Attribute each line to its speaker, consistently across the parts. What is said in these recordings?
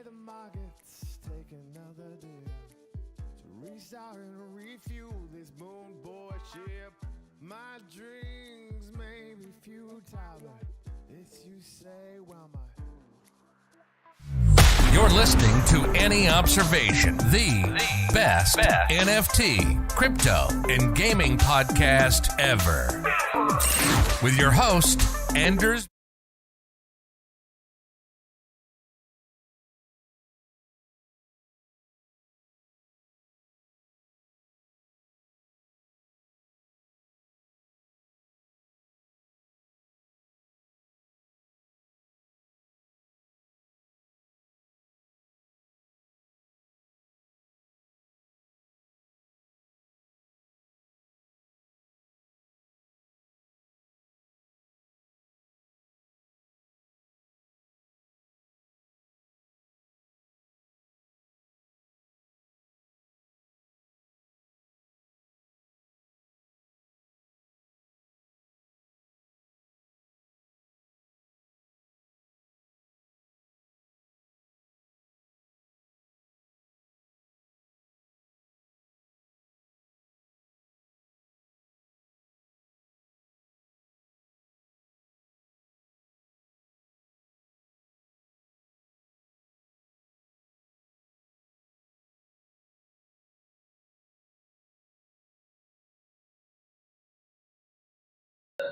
Speaker 1: the markets take another dip to restart and refuel this moon boy ship. My dreams may be futile, but it's you say, well, my
Speaker 2: You're listening to Any Observation, the best NFT, crypto, and gaming podcast ever. With your host, Anders.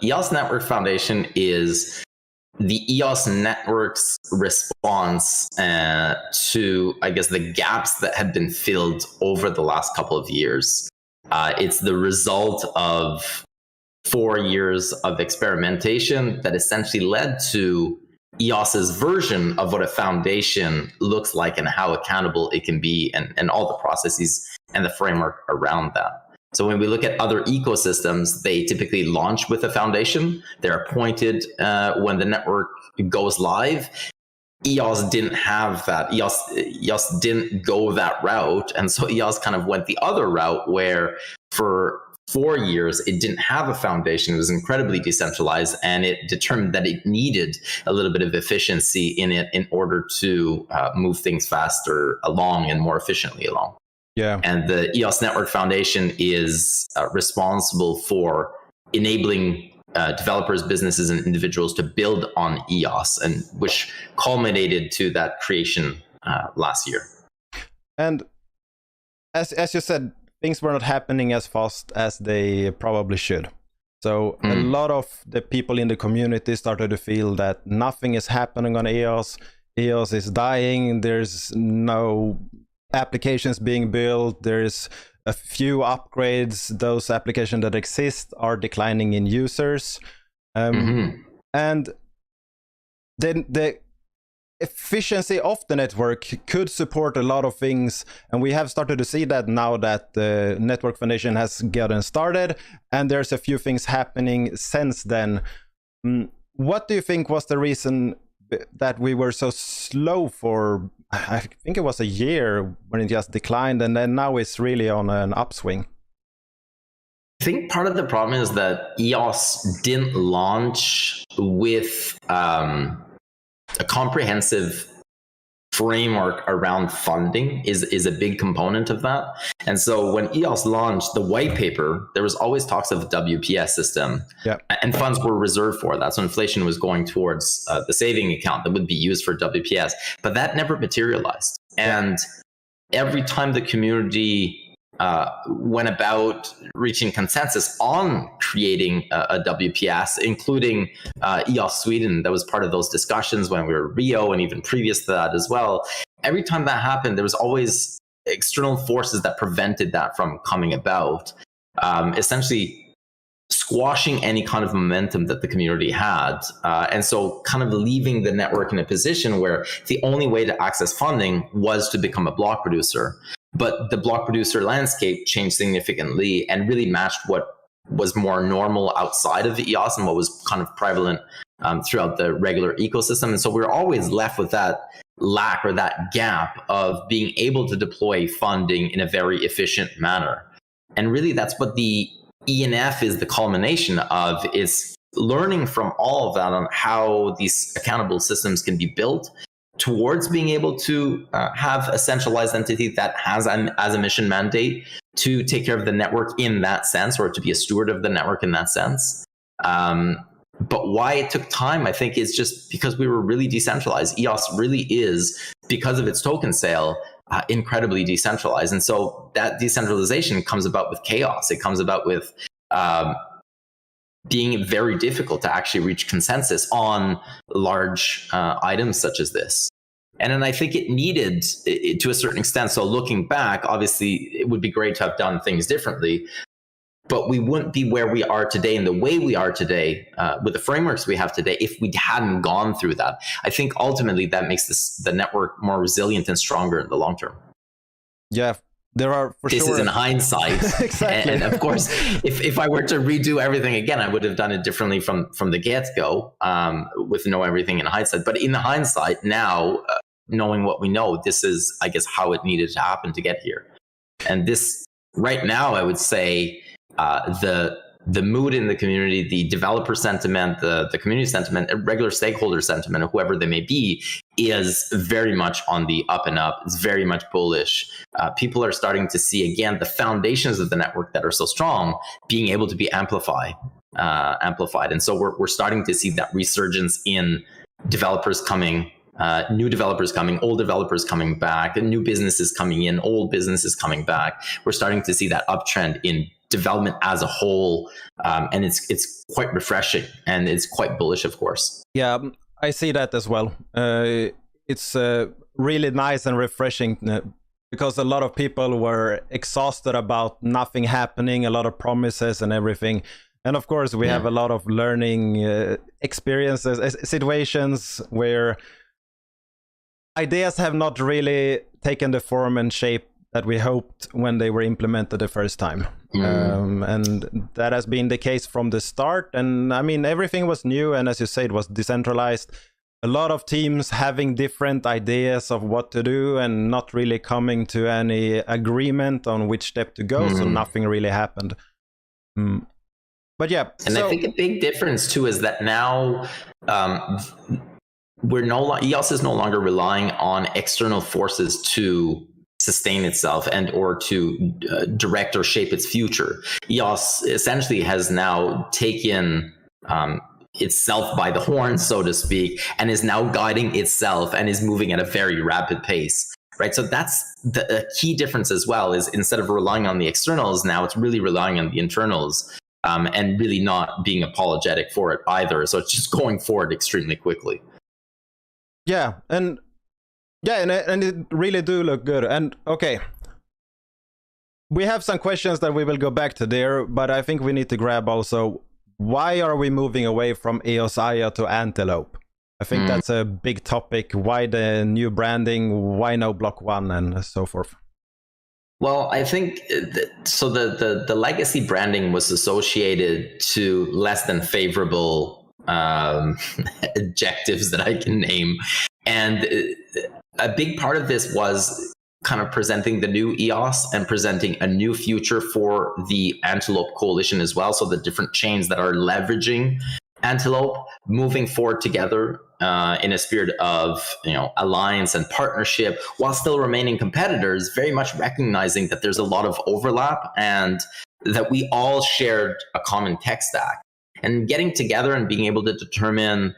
Speaker 3: EOS Network Foundation is the EOS Network's response to, I guess, the gaps that had been filled over the last couple of years. It's the result of 4 years of experimentation that essentially led to EOS's version of what a foundation looks like and how accountable it can be, and all the processes and the framework around that. So when we look at other ecosystems, they typically launch with a foundation. They're appointed when the network goes live. EOS didn't have that. EOS didn't go that route. And so EOS kind of went the other route, where for 4 years, it didn't have a foundation. It was incredibly decentralized, and it determined that it needed a little bit of efficiency in it in order to move things faster along and more efficiently along.
Speaker 4: Yeah.
Speaker 3: And the EOS Network Foundation is responsible for enabling developers, businesses, and individuals to build on EOS, and which culminated to that creation last year.
Speaker 4: And as you said, things were not happening as fast as they probably should. So a lot of the people in the community started to feel that nothing is happening on EOS. EOS is dying. There's no applications being built. There's a few upgrades. Those applications that exist are declining in users. And then the efficiency of the network could support a lot of things, and we have started to see that now that the Network Foundation has gotten started, and there's a few things happening since then. What do you think was the reason that we were so slow for, I think it was a year, when it just declined, and then now it's really on an upswing?
Speaker 3: I think part of the problem is that EOS didn't launch with a comprehensive framework around funding is a big component of that. And so when EOS launched the white paper, there was always talks of the WPS system, and funds were reserved for that. So inflation was going towards the saving account that would be used for WPS, but that never materialized. And every time the community went about reaching consensus on creating a WPS, including EOS Sweden, that was part of those discussions when we were Rio, and even previous to that as well. Every time that happened, there was always external forces that prevented that from coming about, essentially squashing any kind of momentum that the community had. And so kind of leaving the network in a position where the only way to access funding was to become a block producer. But the block producer landscape changed significantly and really matched what was more normal outside of the EOS and what was kind of prevalent throughout the regular ecosystem. And so we're always left with that lack, or that gap, of being able to deploy funding in a very efficient manner. And really that's what the ENF is the culmination of, is learning from all of that on how these accountable systems can be built towards being able to have a centralized entity that has as a mission mandate to take care of the network in that sense, or to be a steward of the network in that sense. But why it took time, I think, is just because we were really decentralized. EOS really is, because of its token sale, incredibly decentralized. And so that decentralization comes about with chaos. It comes about with being very difficult to actually reach consensus on large items such as this. And then I think it needed, to a certain extent, so looking back, obviously it would be great to have done things differently, but we wouldn't be where we are today in the way we are today with the frameworks we have today if we hadn't gone through that. I think ultimately that makes the network more resilient and stronger in the long term.
Speaker 4: Yeah, there are for
Speaker 3: this
Speaker 4: sure.
Speaker 3: Is in hindsight.
Speaker 4: Exactly.
Speaker 3: And of course, if I were to redo everything again, I would have done it differently from the get-go, with know everything in hindsight. But in the hindsight now, knowing what we know, this is, I guess, how it needed to happen to get here. And this, right now, I would say, the mood in the community, the developer sentiment, the community sentiment, regular stakeholder sentiment, or whoever they may be, is very much on the up and up. It's very much bullish. People are starting to see, again, the foundations of the network that are so strong being able to be amplified. And so we're starting to see that resurgence in developers coming, new developers coming, old developers coming back, and new businesses coming in, old businesses coming back. We're starting to see that uptrend in development as a whole, and it's quite refreshing, and it's quite bullish, of course.
Speaker 4: Yeah, I see that as well. It's really nice and refreshing because a lot of people were exhausted about nothing happening, a lot of promises and everything. And of course, we have a lot of learning experiences, situations where ideas have not really taken the form and shape that we hoped when they were implemented the first time. And that has been the case from the start. And I mean, everything was new. And as you said, it was decentralized. A lot of teams having different ideas of what to do and not really coming to any agreement on which step to go. So nothing really happened. But yeah.
Speaker 3: And I think a big difference too is that now EOS is no longer relying on external forces to sustain itself and or to direct or shape its future. EOS essentially has now taken itself by the horns, so to speak, and is now guiding itself and is moving at a very rapid pace. Right, so that's the key difference as well. Is instead of relying on the externals, now it's really relying on the internals, and really not being apologetic for it either. So it's just going forward extremely quickly.
Speaker 4: Yeah, and it really do look good. And okay, we have some questions that we will go back to there, but I think we need to grab also, why are we moving away from Eosaya to Antelope? I think that's a big topic. Why the new branding? Why no Block 1 and so forth?
Speaker 3: Well, I think so. The legacy branding was associated to less than favorable adjectives that I can name. And a big part of this was kind of presenting the new EOS and presenting a new future for the Antelope coalition as well. So the different chains that are leveraging Antelope moving forward together in a spirit of, alliance and partnership, while still remaining competitors, very much recognizing that there's a lot of overlap and that we all shared a common tech stack. And getting together and being able to determine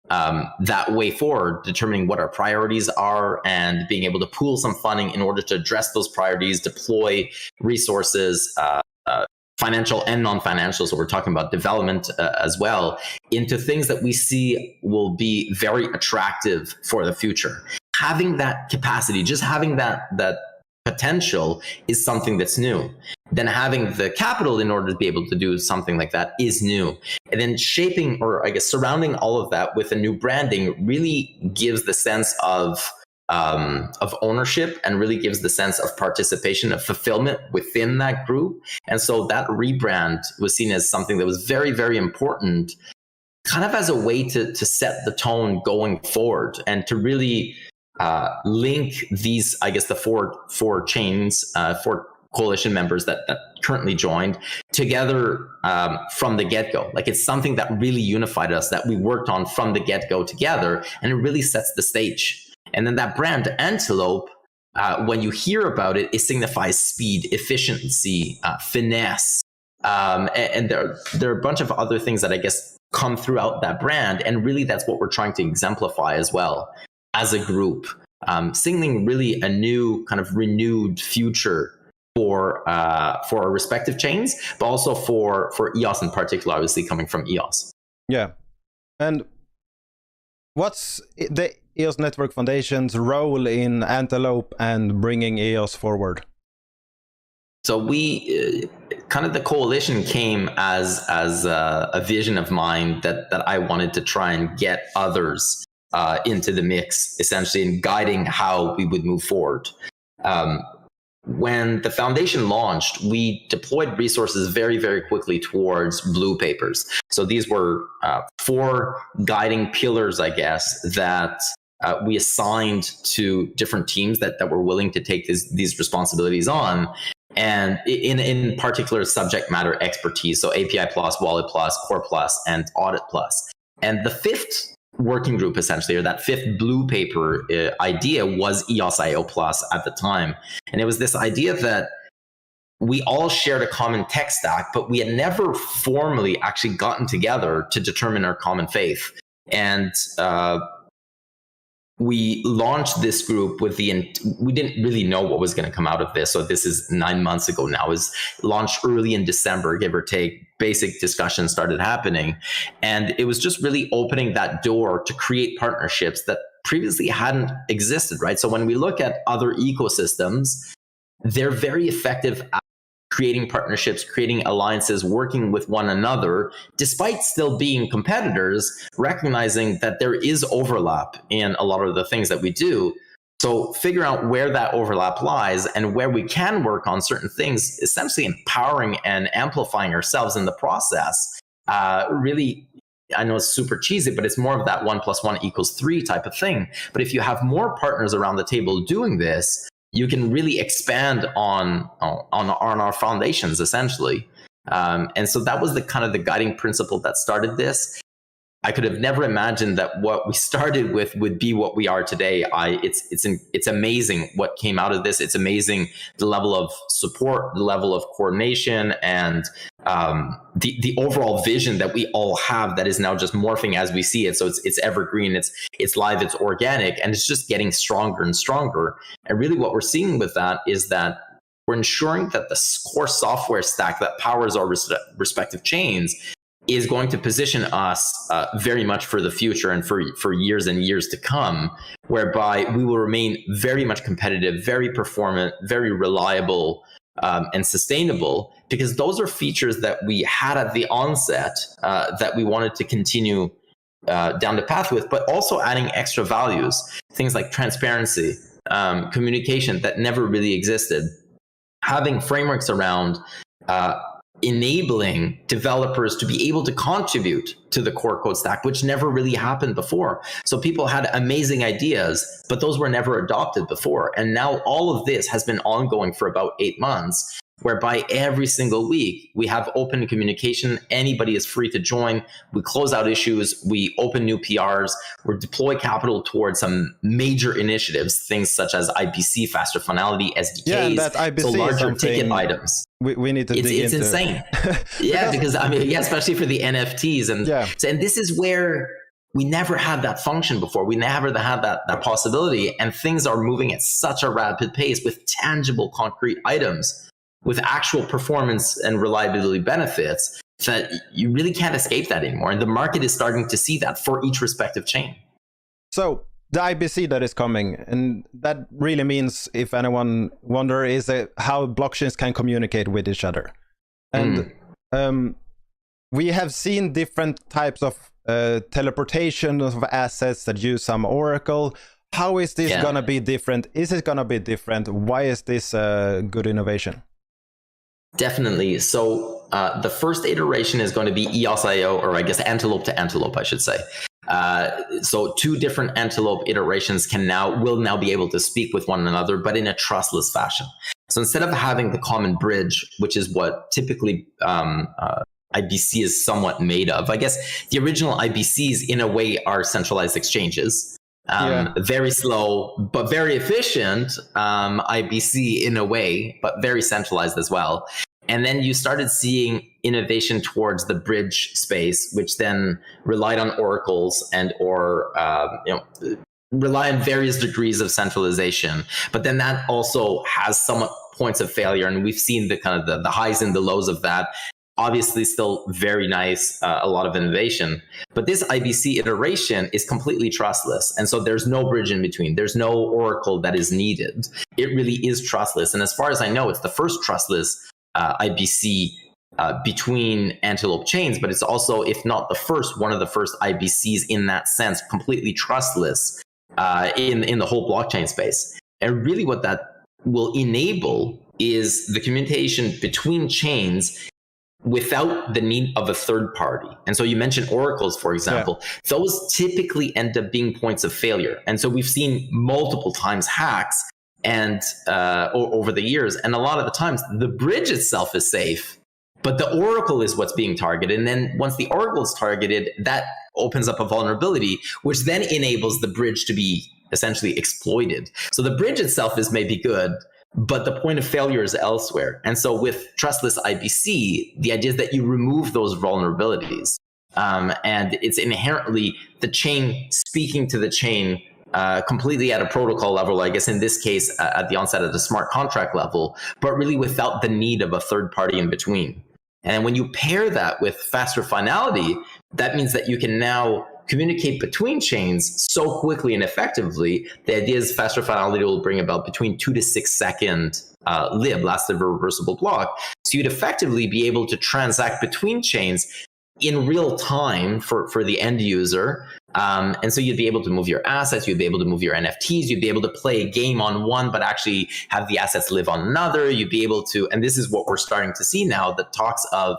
Speaker 3: that way forward, determining what our priorities are and being able to pool some funding in order to address those priorities, deploy resources, financial and non-financial, so we're talking about development as well, into things that we see will be very attractive for the future. Having that capacity, just having that potential is something that's new. Then having the capital in order to be able to do something like that is new. And then shaping, or I guess surrounding all of that with a new branding really gives the sense of ownership and really gives the sense of participation, of fulfillment within that group. And so that rebrand was seen as something that was very, very important, kind of as a way to set the tone going forward and to really link these, I guess, the four chains, four coalition members that currently joined together from the get-go. Like, it's something that really unified us, that we worked on from the get-go together, and it really sets the stage. And then that brand Antelope, when you hear about it, it signifies speed, efficiency, finesse. And there are a bunch of other things that I guess come throughout that brand. And really that's what we're trying to exemplify as well as a group, signaling really a new kind of renewed future for our respective chains, but also for EOS in particular, obviously coming from EOS.
Speaker 4: Yeah. And what's the EOS Network Foundation's role in Antelope and bringing EOS forward?
Speaker 3: So we kind of the coalition came as a vision of mine that I wanted to try and get others into the mix, essentially, in guiding how we would move forward. When the foundation launched, we deployed resources very, very quickly towards blue papers. So these were 4 guiding pillars, I guess, that we assigned to different teams that were willing to take these responsibilities on. And in particular, subject matter expertise. So API Plus, Wallet Plus, Core Plus, and Audit Plus. And the 5th working group, essentially, or that 5th blue paper idea was EOSIO Plus at the time. And it was this idea that we all shared a common tech stack, but we had never formally actually gotten together to determine our common faith. And we launched this group with we didn't really know what was going to come out of this. So this is 9 months ago now. It was launched early in December, give or take. Basic discussions started happening. And it was just really opening that door to create partnerships that previously hadn't existed, right? So when we look at other ecosystems, they're very effective at creating partnerships, creating alliances, working with one another, despite still being competitors, recognizing that there is overlap in a lot of the things that we do. So figure out where that overlap lies and where we can work on certain things, essentially empowering and amplifying ourselves in the process. Really, I know it's super cheesy, but it's more of that 1 + 1 = 3 type of thing. But if you have more partners around the table doing this, you can really expand on our foundations, essentially. And so that was the kind of the guiding principle that started this. I could have never imagined that what we started with would be what we are today. It's amazing what came out of this. It's amazing the level of support, the level of coordination, and the overall vision that we all have that is now just morphing as we see it. So it's evergreen, it's live, it's organic, and it's just getting stronger and stronger. And really what we're seeing with that is that we're ensuring that the core software stack that powers our respective chains is going to position us very much for the future and for years and years to come, whereby we will remain very much competitive, very performant, very reliable, and sustainable, because those are features that we had at the onset that we wanted to continue down the path with, but also adding extra values, things like transparency, communication that never really existed, having frameworks around enabling developers to be able to contribute to the core code stack, which never really happened before. So people had amazing ideas, but those were never adopted before. And now all of this has been ongoing for about 8 months, whereby every single week we have open communication. Anybody is free to join. We close out issues. We open new PRs. We deploy capital towards some major initiatives, things such as IBC, faster finality, SDKs,
Speaker 4: yeah, that IBC
Speaker 3: so larger ticket items.
Speaker 4: We need to dig into.
Speaker 3: It's insane. Yeah, because I mean, yeah, especially for the NFTs. And, and this is where we never had that function before. We never had that possibility. And things are moving at such a rapid pace with tangible, concrete items, with actual performance and reliability benefits, that you really can't escape that anymore. And the market is starting to see that for each respective chain.
Speaker 4: So the IBC that is coming, and that really means, if anyone wonder, is how blockchains can communicate with each other. And we have seen different types of teleportation of assets that use some Oracle. How is this going to be different? Is it going to be different? Why is this a good innovation?
Speaker 3: Definitely. So the first iteration is going to be EOSIO, or I guess Antelope to Antelope, I should say. So 2 different Antelope iterations will now be able to speak with one another, but in a trustless fashion. So instead of having the common bridge, which is what typically IBC is somewhat made of, I guess the original IBCs in a way are centralized exchanges. Very slow, but very efficient IBC in a way, but very centralized as well. And then you started seeing innovation towards the bridge space, which then relied on oracles and or rely on various degrees of centralization. But then that also has somewhat points of failure, and we've seen the kind of the highs and the lows of that. Obviously, still very nice, a lot of innovation. But this IBC iteration is completely trustless. And so there's no bridge in between. There's no oracle that is needed. It really is trustless. And as far as I know, it's the first trustless IBC between Antelope chains, but it's also, if not the first, one of the first IBCs in that sense, completely trustless in the whole blockchain space. And really what that will enable is the communication between chains without the need of a third party. And so you mentioned oracles, for example, those typically end up being points of failure. And so we've seen multiple times hacks and over the years. And a lot of the times the bridge itself is safe, but the oracle is what's being targeted. And then once the oracle is targeted, that opens up a vulnerability, which then enables the bridge to be essentially exploited. So the bridge itself is maybe good, but the point of failure is elsewhere. And so with trustless IBC, the idea is that you remove those vulnerabilities. And it's inherently the chain speaking to the chain completely at a protocol level, I guess in this case, at the onset at the smart contract level, but really without the need of a third party in between. And when you pair that with faster finality, that means that you can now communicate between chains so quickly and effectively. The idea is faster finality will bring about between 2 to 6 second lib, last live reversible block. So you'd effectively be able to transact between chains in real time for the end user. And so you'd be able to move your assets, you'd be able to move your NFTs, you'd be able to play a game on one, but actually have the assets live on another. You'd be able to, and this is what we're starting to see now, that talks of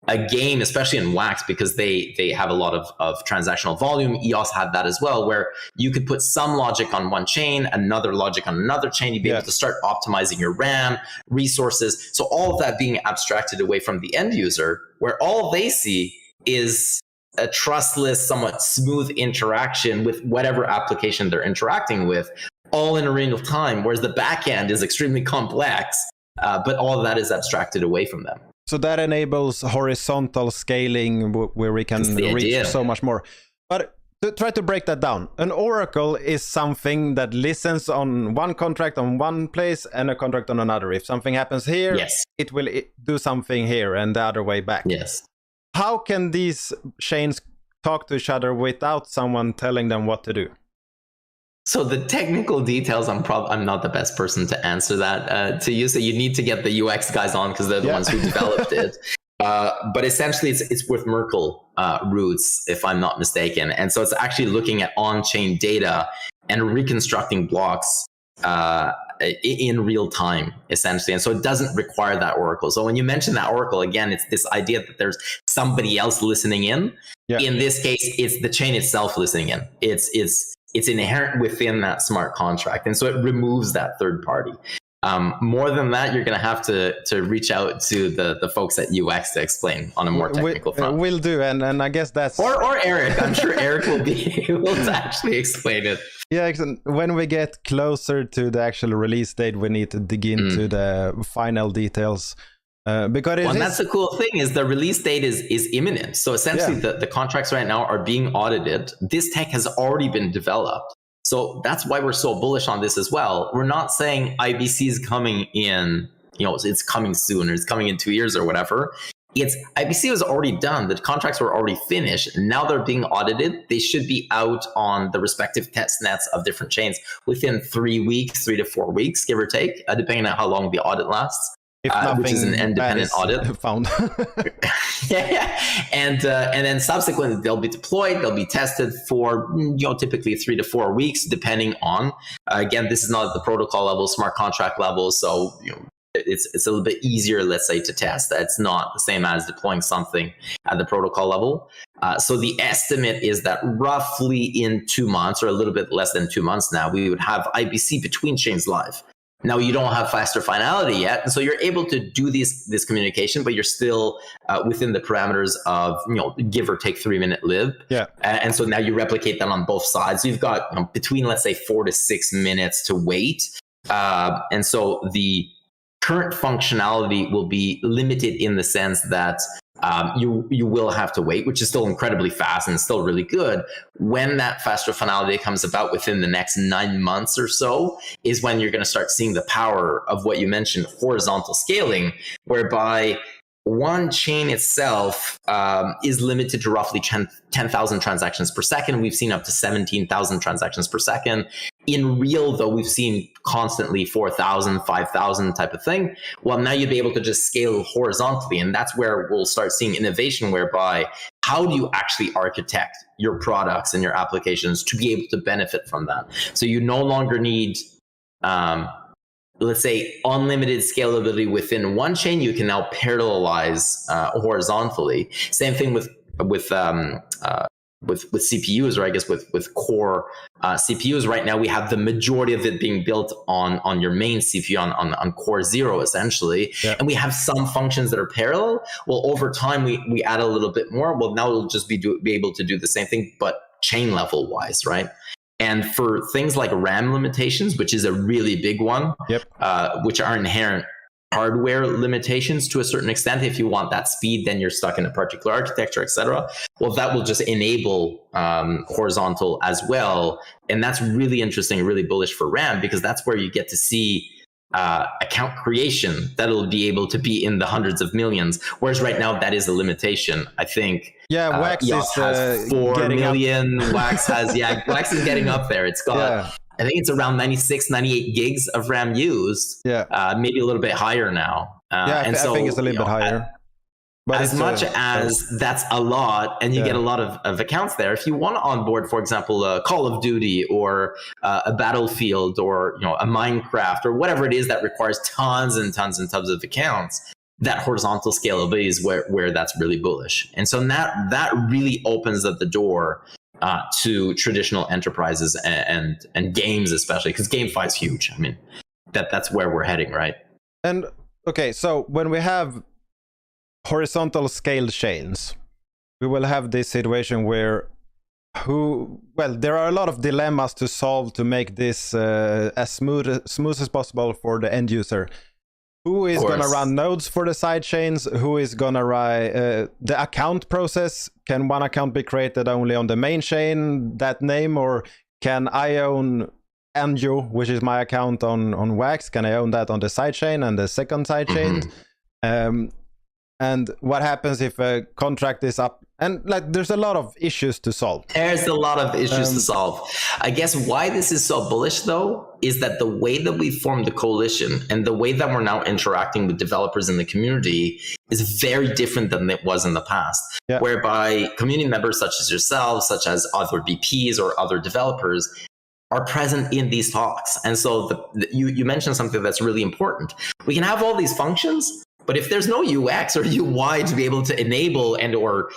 Speaker 3: a game, especially in Wax, because they have a lot of transactional volume. EOS had that as well, where you could put some logic on one chain, another logic on another chain. You'd be able to start optimizing your RAM, resources. So all of that being abstracted away from the end user, where all they see is a trustless, somewhat smooth interaction with whatever application they're interacting with, all in real time, whereas the back end is extremely complex, but all of that is abstracted away from them.
Speaker 4: So that enables horizontal scaling where we can reach so much more. But to try to break that down, an oracle is something that listens on one contract on one place and a contract on another. If something happens here, it will do something here and the other way back.
Speaker 3: Yes.
Speaker 4: How can these chains talk to each other without someone telling them what to do?
Speaker 3: So the technical details, I'm not the best person to answer that to you. So you need to get the UX guys on because they're the ones who developed it. But essentially, it's with Merkle roots, if I'm not mistaken. And so it's actually looking at on-chain data and reconstructing blocks in real time, essentially. And so it doesn't require that oracle. So when you mention that oracle, again, it's this idea that there's somebody else listening in. Yeah. In this case, it's the chain itself listening in. It's inherent within that smart contract. And so it removes that third party. More than that, you're going to have to reach out to the folks at UX to explain on a more technical front.
Speaker 4: Will do, and I guess that's...
Speaker 3: Or Eric. I'm sure Eric will be able to actually explain it.
Speaker 4: Yeah, when we get closer to the actual release date, we need to dig into the final details. Because
Speaker 3: that's the cool thing is the release date is imminent. So essentially the contracts right now are being audited. This tech has already been developed. So that's why we're so bullish on this as well. We're not saying IBC is coming in, it's coming soon or it's coming in 2 years or whatever. IBC was already done. The contracts were already finished. Now they're being audited. They should be out on the respective test nets of different chains within 3 weeks, 3 to 4 weeks, give or take, depending on how long the audit lasts. Which is an independent audit
Speaker 4: found.
Speaker 3: And then subsequently they'll be deployed, they'll be tested for typically 3 to 4 weeks, depending on again, this is not at the protocol level, smart contract level, so it's a little bit easier, let's say, to test. It's not the same as deploying something at the protocol level. So the estimate is that roughly in 2 months, or a little bit less than 2 months now, we would have IBC between chains live. Now you don't have faster finality yet, and so you're able to do this communication, but you're still within the parameters of give or take 3-minute lib.
Speaker 4: Yeah.
Speaker 3: And so now you replicate that on both sides. So you've got between, let's say, 4 to 6 minutes to wait, and so the current functionality will be limited in the sense that you will have to wait, which is still incredibly fast and still really good. When that faster finality comes about within the next 9 months or so is when you're going to start seeing the power of what you mentioned, horizontal scaling, whereby one chain itself is limited to roughly 10,000 transactions per second. We've seen up to 17,000 transactions per second. In real, though, we've seen constantly 4,000, 5,000 type of thing. Well, now you'd be able to just scale horizontally. And that's where we'll start seeing innovation, whereby how do you actually architect your products and your applications to be able to benefit from that? So you no longer need, let's say, unlimited scalability within one chain. You can now parallelize horizontally. Same thing with CPUs, or I guess with core CPUs. Right now, we have the majority of it being built on your main CPU, on core 0, essentially. Yeah. And we have some functions that are parallel. Well, over time, we add a little bit more. Well, now it'll just be able to do the same thing, but chain level wise, right? And for things like RAM limitations, which is a really big one, which are inherent hardware limitations to a certain extent. If you want that speed, then you're stuck in a particular architecture, etc. Well, that will just enable horizontal as well. And that's really interesting, really bullish for RAM, because that's where you get to see account creation that'll be able to be in the hundreds of millions. Whereas right now, that is a limitation. I think
Speaker 4: Wax
Speaker 3: EOS has 4 million. Wax Wax is getting up there. It's got, I think it's around 96, 98 gigs of RAM used. Maybe a little bit higher now.
Speaker 4: I think it's a little bit higher.
Speaker 3: But as much as that's a lot, and you get a lot of accounts there, if you want to onboard, for example, a Call of Duty or a Battlefield or a Minecraft or whatever it is that requires tons and tons and tons of accounts, that horizontal scalability is where that's really bullish. And so that really opens up the door to traditional enterprises and games, especially because GameFi is huge. I mean, that's where we're heading, right?
Speaker 4: And okay, so when we have horizontal scaled chains, we will have this situation where there are a lot of dilemmas to solve to make this as smooth as possible for the end user. Who is going to run nodes for the side chains? Who is going to run the account process? Can one account be created only on the main chain, that name, or can I own Anju, which is my account on Wax? Can I own that on the side chain and the second side chain? And what happens if a contract is up? And there's a lot of issues to solve.
Speaker 3: There's a lot of issues to solve. I guess why this is so bullish, though, is that the way that we formed the coalition and the way that we're now interacting with developers in the community is very different than it was in the past, whereby community members such as yourselves, such as other VPs or other developers, are present in these talks. And so you mentioned something that's really important. We can have all these functions, but if there's no UX or UI to be able to enable and or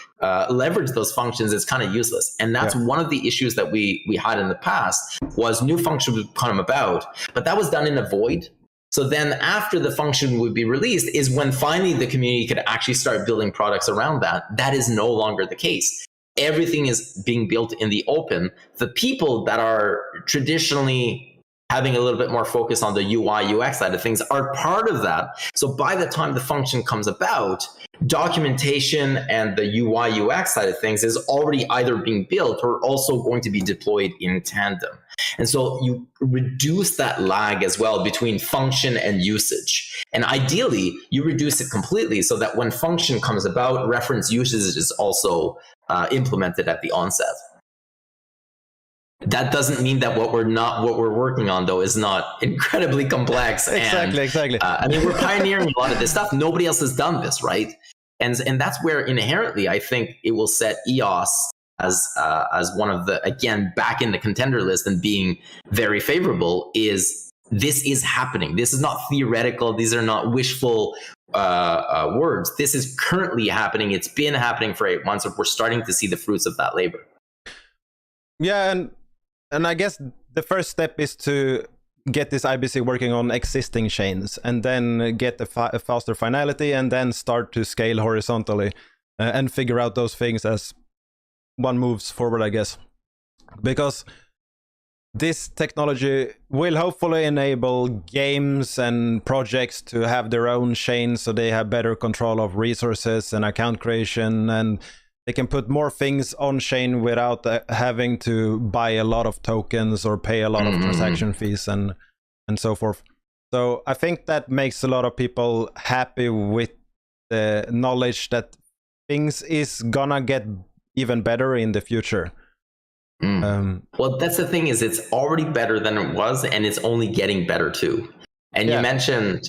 Speaker 3: leverage those functions, it's kind of useless. And that's one of the issues that we had in the past, was new functions would come about, but that was done in a void. So then after the function would be released is when finally the community could actually start building products around that. That is no longer the case. Everything is being built in the open. The people that are traditionally having a little bit more focus on the UI, UX side of things are part of that. So by the time the function comes about, documentation and the UI, UX side of things is already either being built or also going to be deployed in tandem. And so you reduce that lag as well between function and usage. And ideally, you reduce it completely so that when function comes about, reference usage is also implemented at the onset. That doesn't mean that what we're working on, though, is not incredibly complex.
Speaker 4: Exactly.
Speaker 3: I mean, we're pioneering a lot of this stuff. Nobody else has done this, right? And that's where inherently I think it will set EOS as one of the, again, back in the contender list and being very favorable. Is this is happening? This is not theoretical. These are not wishful words. This is currently happening. It's been happening for 8 months, and we're starting to see the fruits of that labor.
Speaker 4: Yeah, and I guess the first step is to get this IBC working on existing chains, and then get a faster finality, and then start to scale horizontally and figure out those things as one moves forward, I guess. Because this technology will hopefully enable games and projects to have their own chains, so they have better control of resources and account creation, and they can put more things on chain without having to buy a lot of tokens or pay a lot of transaction fees and so forth. So I think that makes a lot of people happy with the knowledge that things is gonna get even better in the future.
Speaker 3: Well, that's the thing, is it's already better than it was, and it's only getting better too. And you mentioned,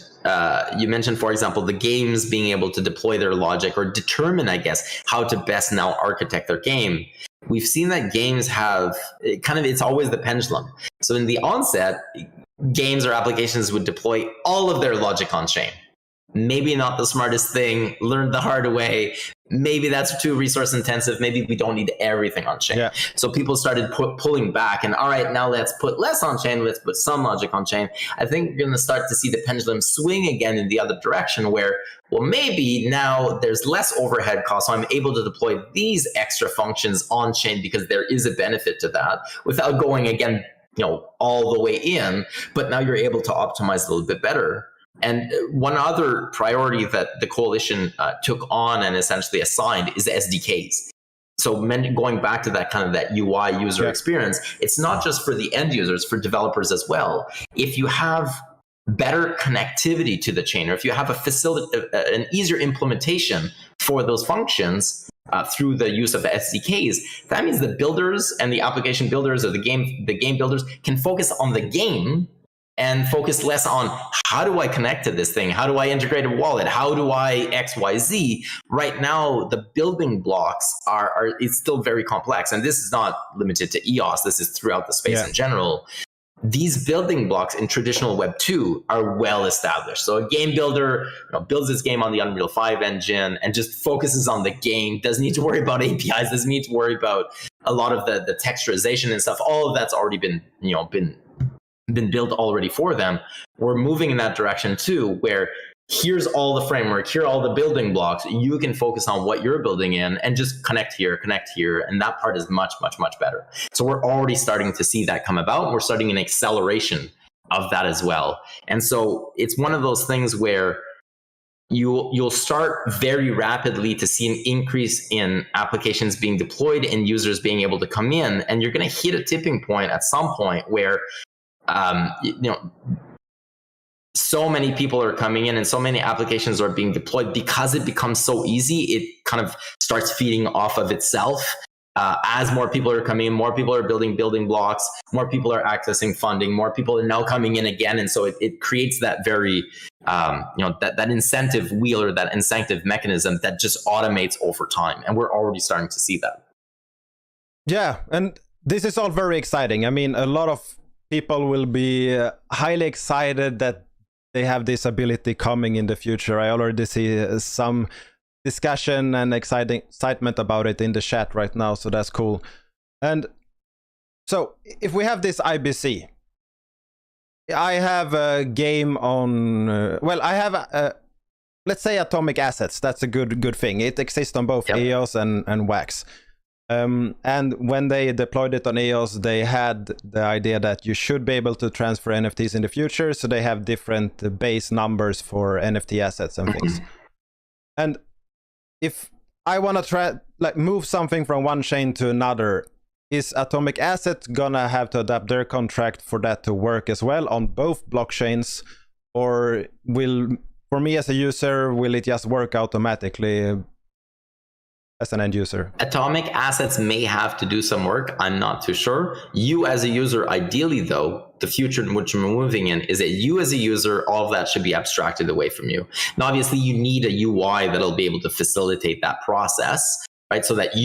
Speaker 3: for example, the games being able to deploy their logic or determine, I guess, how to best now architect their game. We've seen that games have it's always the pendulum. So in the onset, games or applications would deploy all of their logic on chain. Maybe not the smartest thing, learned the hard way. Maybe that's too resource intensive. Maybe we don't need everything on chain. Yeah. So people started pulling back, and all right, now let's put less on chain. Let's put some logic on chain. I think we're going to start to see the pendulum swing again in the other direction, where, well, maybe now there's less overhead costs, so I'm able to deploy these extra functions on chain because there is a benefit to that without going again, all the way in. But now you're able to optimize a little bit better. And one other priority that the coalition took on and essentially assigned is SDKs. So going back to that that UI user experience, it's not just for the end users, for developers as well. If you have better connectivity to the chain, or if you have an easier implementation for those functions through the use of the SDKs, that means the builders and the application builders, or the game builders, can focus on the game and focus less on how do I connect to this thing? How do I integrate a wallet? How do I XYZ? Right now, the building blocks it's still very complex. And this is not limited to EOS. This is throughout the space in general. These building blocks in traditional Web 2 are well established. So a game builder builds his game on the Unreal 5 engine and just focuses on the game, doesn't need to worry about APIs, doesn't need to worry about a lot of the texturization and stuff. All of that's already been built already for them. We're moving in that direction too, where here's all the framework, here are all the building blocks. You can focus on what you're building in and just connect here. And that part is much, much, much better. So we're already starting to see that come about. We're starting an acceleration of that as well. And so it's one of those things where you'll start very rapidly to see an increase in applications being deployed and users being able to come in. And you're going to hit a tipping point at some point where so many people are coming in and so many applications are being deployed, because it becomes so easy, it kind of starts feeding off of itself. As more people are coming in, more people are building blocks, more people are accessing funding, more people are now coming in again. And so it creates that very, that incentive wheel, or that incentive mechanism that just automates over time. And we're already starting to see that.
Speaker 4: Yeah. And this is all very exciting. I mean, a lot of people will be highly excited that they have this ability coming in the future. I already see some discussion and excitement about it in the chat right now, so that's cool. And so if we have this IBC, I have a game on, I have let's say Atomic Assets. That's a good thing. It exists on both EOS and Wax. And when they deployed it on EOS, they had the idea that you should be able to transfer NFTs in the future. So they have different base numbers for NFT assets and things. And if I want to move something from one chain to another, is Atomic Assets gonna have to adapt their contract for that to work as well on both blockchains? Or for me as a user, will it just work automatically as an end user?
Speaker 3: Atomic Assets may have to do some work. I'm not too sure. You as a user, ideally though, the future in which we're moving in is that you as a user, all of that should be abstracted away from you. Now, obviously you need a UI that'll be able to facilitate that process, right? So that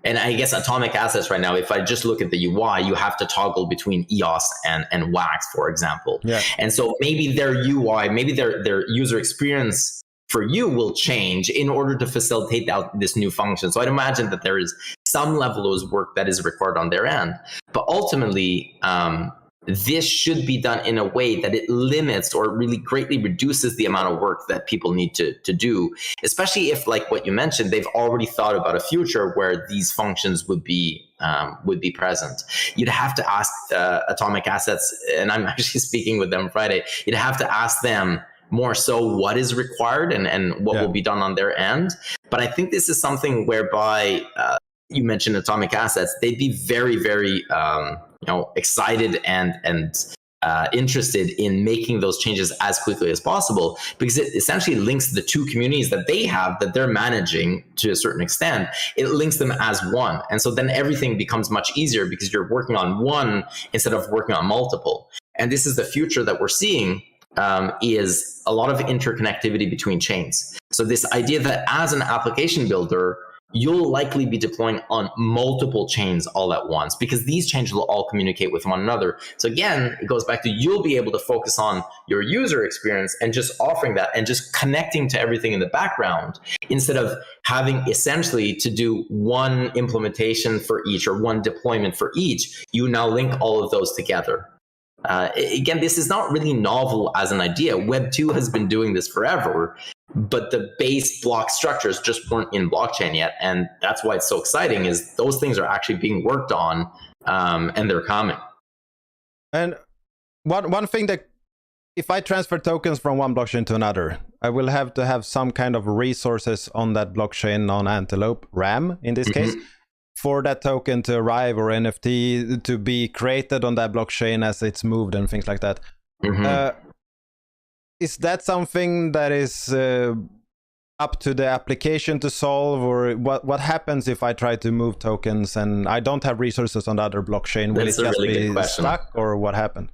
Speaker 3: and I guess Atomic Assets right now, if I just look at the UI, you have to toggle between EOS and Wax, for example. Yeah. And so maybe their UI, maybe their user experience for you will change in order to facilitate this new function. So I'd imagine that there is some level of work that is required on their end. But ultimately, this should be done in a way that it limits or really greatly reduces the amount of work that people need to do, especially if, like what you mentioned, they've already thought about a future where these functions would be present. You'd have to ask Atomic Assets, and I'm actually speaking with them Friday, you'd have to ask them more so what is required and what will be done on their end. But I think this is something whereby, you mentioned Atomic Assets, they'd be very, very excited and interested in making those changes as quickly as possible, because it essentially links the two communities that they have that they're managing to a certain extent. It links them as one. And so then everything becomes much easier because you're working on one instead of working on multiple. And this is the future that we're seeing, is a lot of interconnectivity between chains. So this idea that as an application builder, you'll likely be deploying on multiple chains all at once, because these chains will all communicate with one another. So again, it goes back to, you'll be able to focus on your user experience and just offering that and just connecting to everything in the background, instead of having essentially to do one implementation for each or one deployment for each. You now link all of those together. Again, this is not really novel as an idea. Web 2 has been doing this forever, but the base block structures just weren't in blockchain yet. And that's why it's so exciting, is those things are actually being worked on, and they're coming.
Speaker 4: And one thing that, if I transfer tokens from one blockchain to another, I will have to have some kind of resources on that blockchain, on Antelope, RAM in this case, for that token to arrive, or NFT to be created on that blockchain as it's moved and things like that. Is that something that is up to the application to solve, or what happens if I try to move tokens and I don't have resources on the other blockchain? Will it just be stuck, or what happened?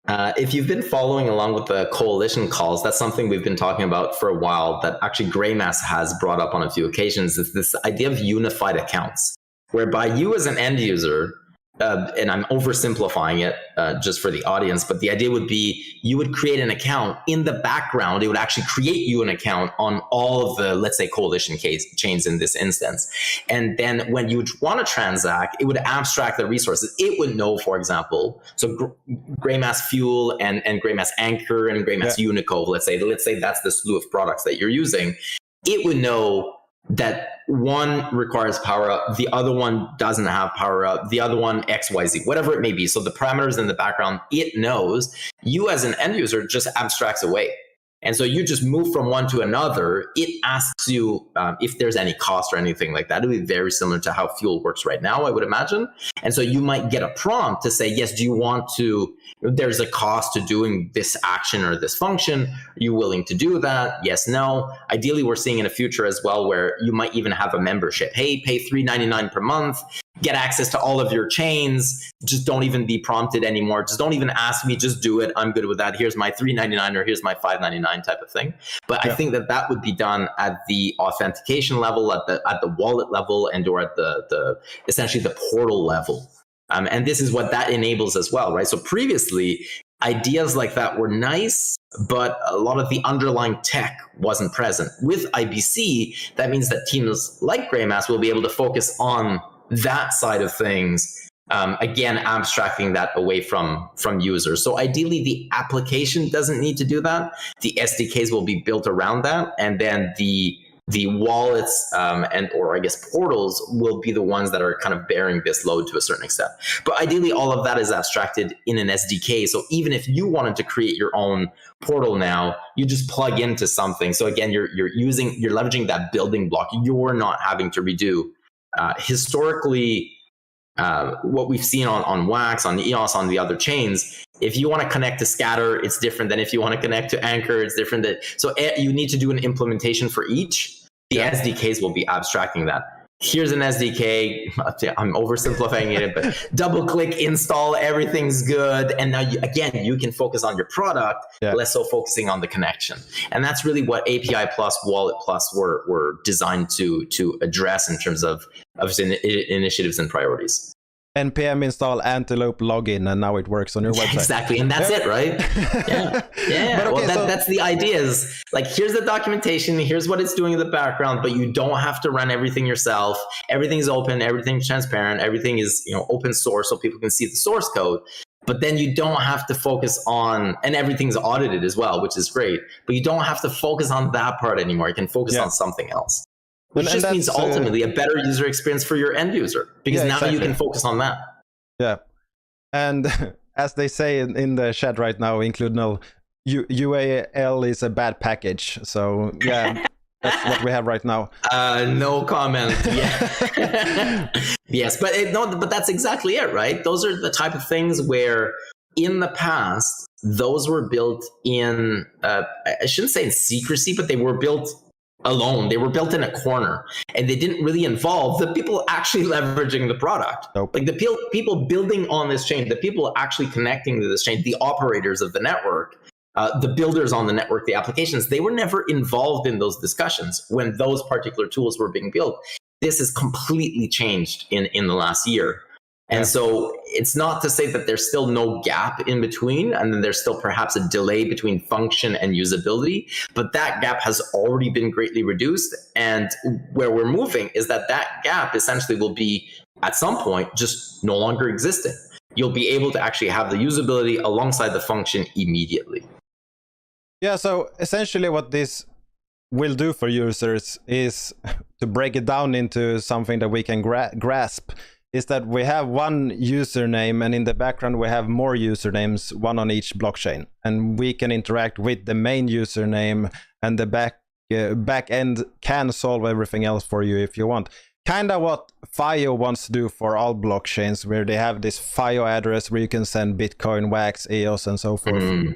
Speaker 3: If you've been following along with the coalition calls, that's something we've been talking about for a while, that actually Greymass has brought up on a few occasions, is this idea of unified accounts, whereby you as an end user, and I'm oversimplifying it just for the audience, but the idea would be, you would create an account in the background. It would actually create you an account on all of the, let's say, coalition chains in this instance. And then when you would want to transact, it would abstract the resources. It would know, for example, so Greymass Fuel and Greymass Anchor and Greymass Unico, let's say that's the slew of products that you're using. It would know that one requires power up, the other one doesn't have power up, the other one XYZ, whatever it may be. So the parameters in the background, it knows. You as an end user just abstracts away. And so you just move from one to another. It asks you if there's any cost or anything like that. It would be very similar to how Fuel works right now, I would imagine. And so you might get a prompt to say, yes, do you want to, there's a cost to doing this action or this function. Are you willing to do that? Yes, no. Ideally, we're seeing in a future as well where you might even have a membership. Hey, pay $3.99 per month. Get access to all of your chains. Just don't even be prompted anymore. Just don't even ask me. Just do it. I'm good with that. Here's my $3.99 or here's my $5.99 type of thing. But I think that would be done at the authentication level, at the wallet level, and or at the essentially the portal level. And this is what that enables as well, right? So previously, ideas like that were nice, but a lot of the underlying tech wasn't present. With IBC, that means that teams like Greymass will be able to focus on that side of things, again, abstracting that away from users. So ideally, the application doesn't need to do that. The SDKs will be built around that, and then the wallets or I guess portals will be the ones that are kind of bearing this load to a certain extent. But ideally, all of that is abstracted in an SDK. So even if you wanted to create your own portal now, you just plug into something. So again, you're leveraging that building block. You're not having to redo. Historically, what we've seen on Wax, on EOS, on the other chains, if you want to connect to Scatter, it's different than if you want to connect to Anchor, it's different. So you need to do an implementation for each. The SDKs will be abstracting that. Here's an SDK. I'm oversimplifying it, but double click, install, everything's good. And now, you can focus on your product, less so focusing on the connection. And that's really what API Plus, Wallet Plus were designed to address in terms of initiatives and priorities.
Speaker 4: NPM install Antelope login, and now it works on your website.
Speaker 3: Exactly, and that's it, right? Yeah. But okay, that's the idea. Is like, here's the documentation, here's what it's doing in the background, but you don't have to run everything yourself. Everything's open, everything's transparent, everything is open source, so people can see the source code. but then you don't have to focus on, and everything's audited as well, which is great, but you don't have to focus on that part anymore. You can focus on something else, which just means ultimately a better user experience for your end user, because now you can focus on that.
Speaker 4: Yeah. And as they say in the chat right now, include null, UAL is a bad package. So yeah, that's what we have right now.
Speaker 3: No comment. Yeah. Yes, but but that's exactly it, right? Those are the type of things where in the past, those were built in, I shouldn't say in secrecy, but they were built alone. They were built in a corner, and they didn't really involve the people actually leveraging the product.
Speaker 4: Nope.
Speaker 3: Like the people building on this chain, the people actually connecting to this chain, the operators of the network, the builders on the network, the applications, they were never involved in those discussions when those particular tools were being built. This has completely changed in the last year. And so it's not to say that there's still no gap in between, and then there's still perhaps a delay between function and usability, but that gap has already been greatly reduced. And where we're moving is that gap essentially will be at some point just no longer existent. You'll be able to actually have the usability alongside the function immediately.
Speaker 4: Yeah, so essentially what this will do for users is to break it down into something that we can grasp, is that we have one username, and in the background we have more usernames, one on each blockchain, and we can interact with the main username, and the back end can solve everything else for you if you want. Kind of what FIO wants to do for all blockchains, where they have this FIO address where you can send Bitcoin, Wax, EOS, and so forth.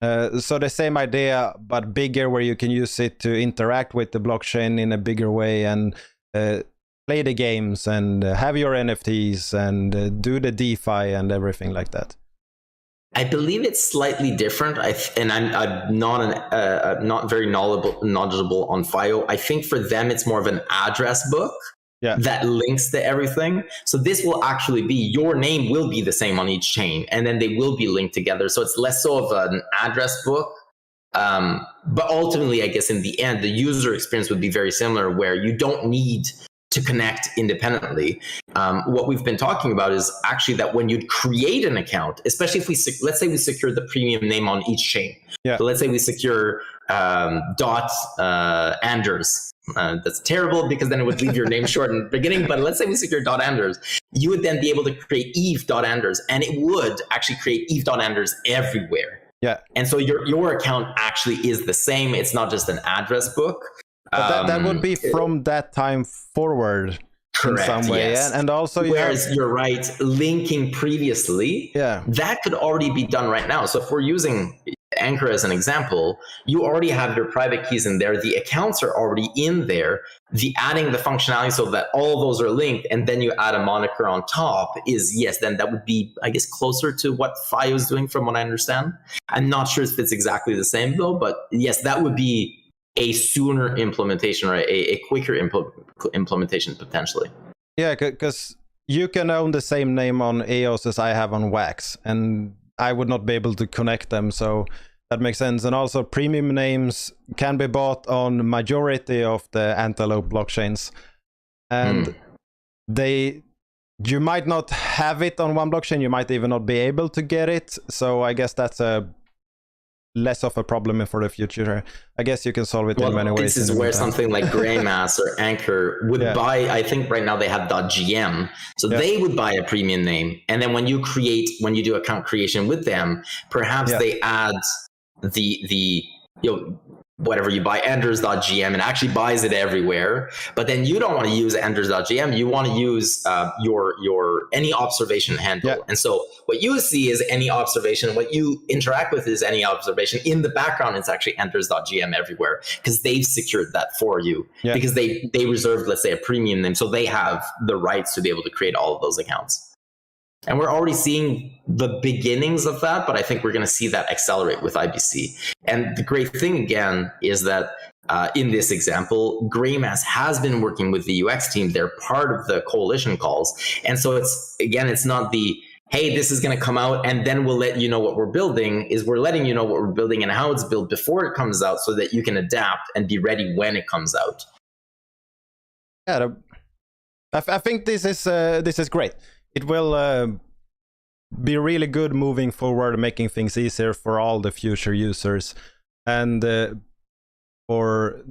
Speaker 4: So the same idea, but bigger, where you can use it to interact with the blockchain in a bigger way and play the games and have your NFTs and do the DeFi and everything like that.
Speaker 3: I believe it's slightly different, and I'm not very knowledgeable on FIO. I think for them it's more of an address book that links to everything. So this will actually be, your name will be the same on each chain, and then they will be linked together. So it's less so of an address book. But ultimately, I guess in the end, the user experience would be very similar, where you don't need to connect independently. What we've been talking about is actually that when you create an account, especially if let's say we secure the premium name on each chain. So let's say we secure Anders. That's terrible, because then it would leave your name short in the beginning. But let's say we secure .Anders. You would then be able to create Eve.Anders, and it would actually create Eve.Anders everywhere.
Speaker 4: Yeah.
Speaker 3: And so your account actually is the same. It's not just an address book.
Speaker 4: But that would be from that time forward. Correct, in some way.
Speaker 3: Yes.
Speaker 4: And also
Speaker 3: you're right, linking previously, that could already be done right now. So if we're using Anchor as an example, you already have your private keys in there. The accounts are already in there. Adding the functionality so that all those are linked, and then you add a moniker on top then that would be, I guess, closer to what FIO is doing from what I understand. I'm not sure if it's exactly the same though, but yes, that would be a sooner implementation, or a quicker implementation potentially.
Speaker 4: Yeah, because you can own the same name on EOS as I have on Wax, and I would not be able to connect them, so that makes sense. And also premium names can be bought on majority of the Antelope blockchains, and you might not have it on one blockchain, you might even not be able to get it, so I guess that's a less of a problem for the future. I guess you can solve it in many ways.
Speaker 3: This is where something like Greymass or Anchor would buy. I think right now they have .gm, so they would buy a premium name, and then when you do account creation with them, perhaps they add the whatever you buy, Anders.gm, and actually buys it everywhere. But then you don't want to use Anders.gm. You want to use your any observation handle. And so what you see is any observation. What you interact with is any observation. In the background, it's actually Anders.gm everywhere, because they've secured that for you. Because they reserved, let's say, a premium name. So they have the rights to be able to create all of those accounts. And we're already seeing the beginnings of that, but I think we're going to see that accelerate with IBC. And the great thing, again, is that in this example, Greymass has been working with the UX team. They're part of the coalition calls. And so it's not hey, this is going to come out and then we'll let you know what we're building. We're letting you know what we're building and how it's built before it comes out, so that you can adapt and be ready when it comes out.
Speaker 4: Yeah, I think this is great. It will be really good moving forward, making things easier for all the future users. And for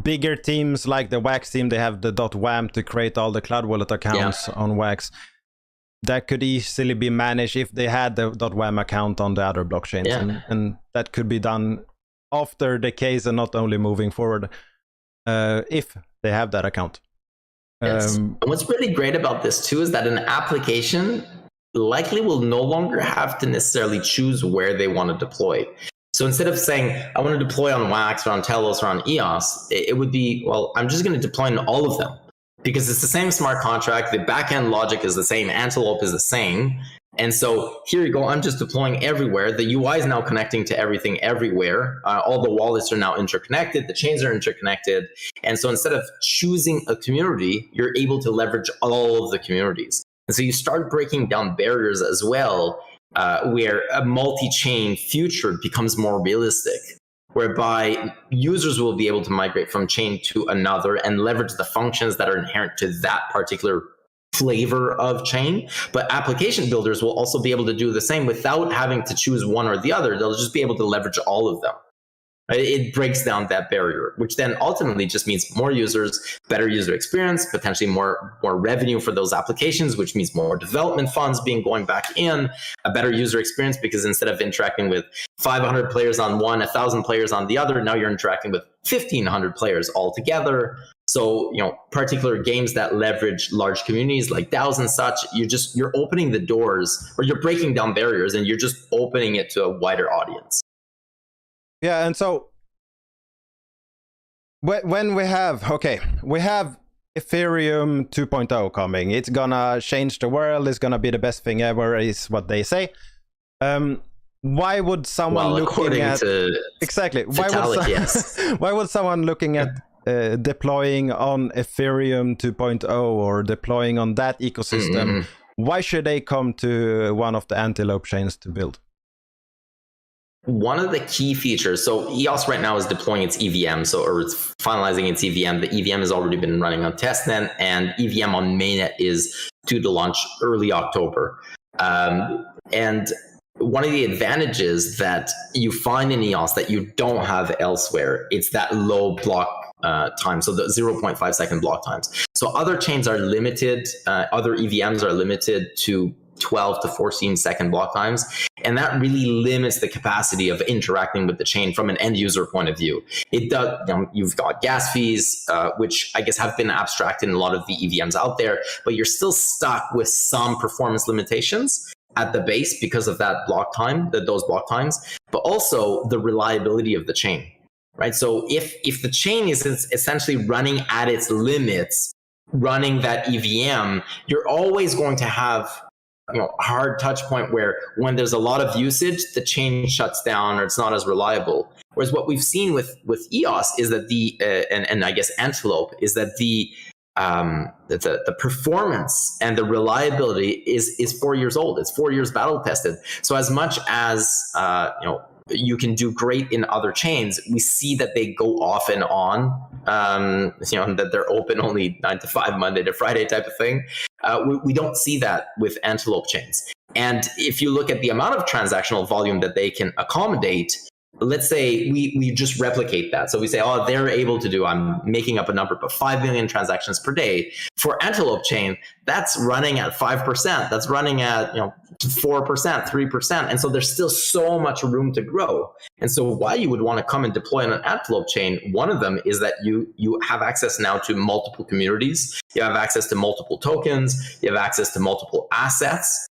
Speaker 4: bigger teams like the Wax team, they have the .wam to create all the Cloud Wallet accounts on Wax. That could easily be managed if they had the .wam account on the other blockchains. And that could be done after the case and not only moving forward, if they have that account.
Speaker 3: Yes. And what's really great about this too is that an application likely will no longer have to necessarily choose where they want to deploy. So instead of saying, I want to deploy on Wax or on Telos or on EOS, it would be, well, I'm just going to deploy on all of them because it's the same smart contract. The backend logic is the same. Antelope is the same. And so here you go. I'm just deploying everywhere. The UI is now connecting to everything everywhere. All the wallets are now interconnected. The chains are interconnected. And so instead of choosing a community, you're able to leverage all of the communities. And so you start breaking down barriers as well, where a multi-chain future becomes more realistic, whereby users will be able to migrate from chain to another and leverage the functions that are inherent to that particular flavor of chain. But application builders will also be able to do the same without having to choose one or the other. They'll just be able to leverage all of them. It breaks down that barrier, which then ultimately just means more users, better user experience, potentially more revenue for those applications, which means more development funds going back in, a better user experience, because instead of interacting with 500 players on one, 1,000 players on the other, now you're interacting with 1,500 players all together. So, particular games that leverage large communities like DAOs and such, you're opening the doors, or you're breaking down barriers, and you're just opening it to a wider audience.
Speaker 4: Yeah, and so when we have Ethereum 2.0 coming, it's gonna change the world, it's gonna be the best thing ever, is what they say. Why would someone looking at exactly why would someone looking at deploying on Ethereum 2.0 or deploying on that ecosystem, why should they come to one of the Antelope chains to build?
Speaker 3: One of the key features, so EOS right now is deploying its EVM, or it's finalizing its EVM. The EVM has already been running on testnet, and EVM on mainnet is due to launch early October. And one of the advantages that you find in EOS that you don't have elsewhere, it's that low block time, so the 0.5 second block times. So other chains are limited, other EVMs are limited to 12 to 14 second block times. And that really limits the capacity of interacting with the chain from an end user point of view. It does, you've got gas fees, which I guess have been abstracted in a lot of the EVMs out there, but you're still stuck with some performance limitations at the base because of that block time, those block times, but also the reliability of the chain, right? So if the chain is essentially running at its limits, running that EVM, you're always going to have a hard touch point where when there's a lot of usage, the chain shuts down or it's not as reliable. Whereas what we've seen with EOS is that and I guess Antelope is that the performance and the reliability is 4 years old. It's 4 years battle tested. So as much as you can do great in other chains, we see that they go off and on, that they're open only 9 to 5, Monday to Friday type of thing. We don't see that with Antelope chains. And if you look at the amount of transactional volume that they can accommodate, let's say we just replicate that. So we say, they're able to do, I'm making up a number, but 5 million transactions per day. For Antelope chain, that's running at 5%. That's running at 4%, 3%. And so there's still so much room to grow. And so why you would want to come and deploy on an Antelope chain, one of them is that you have access now to multiple communities. You have access to multiple tokens. You have access to multiple assets.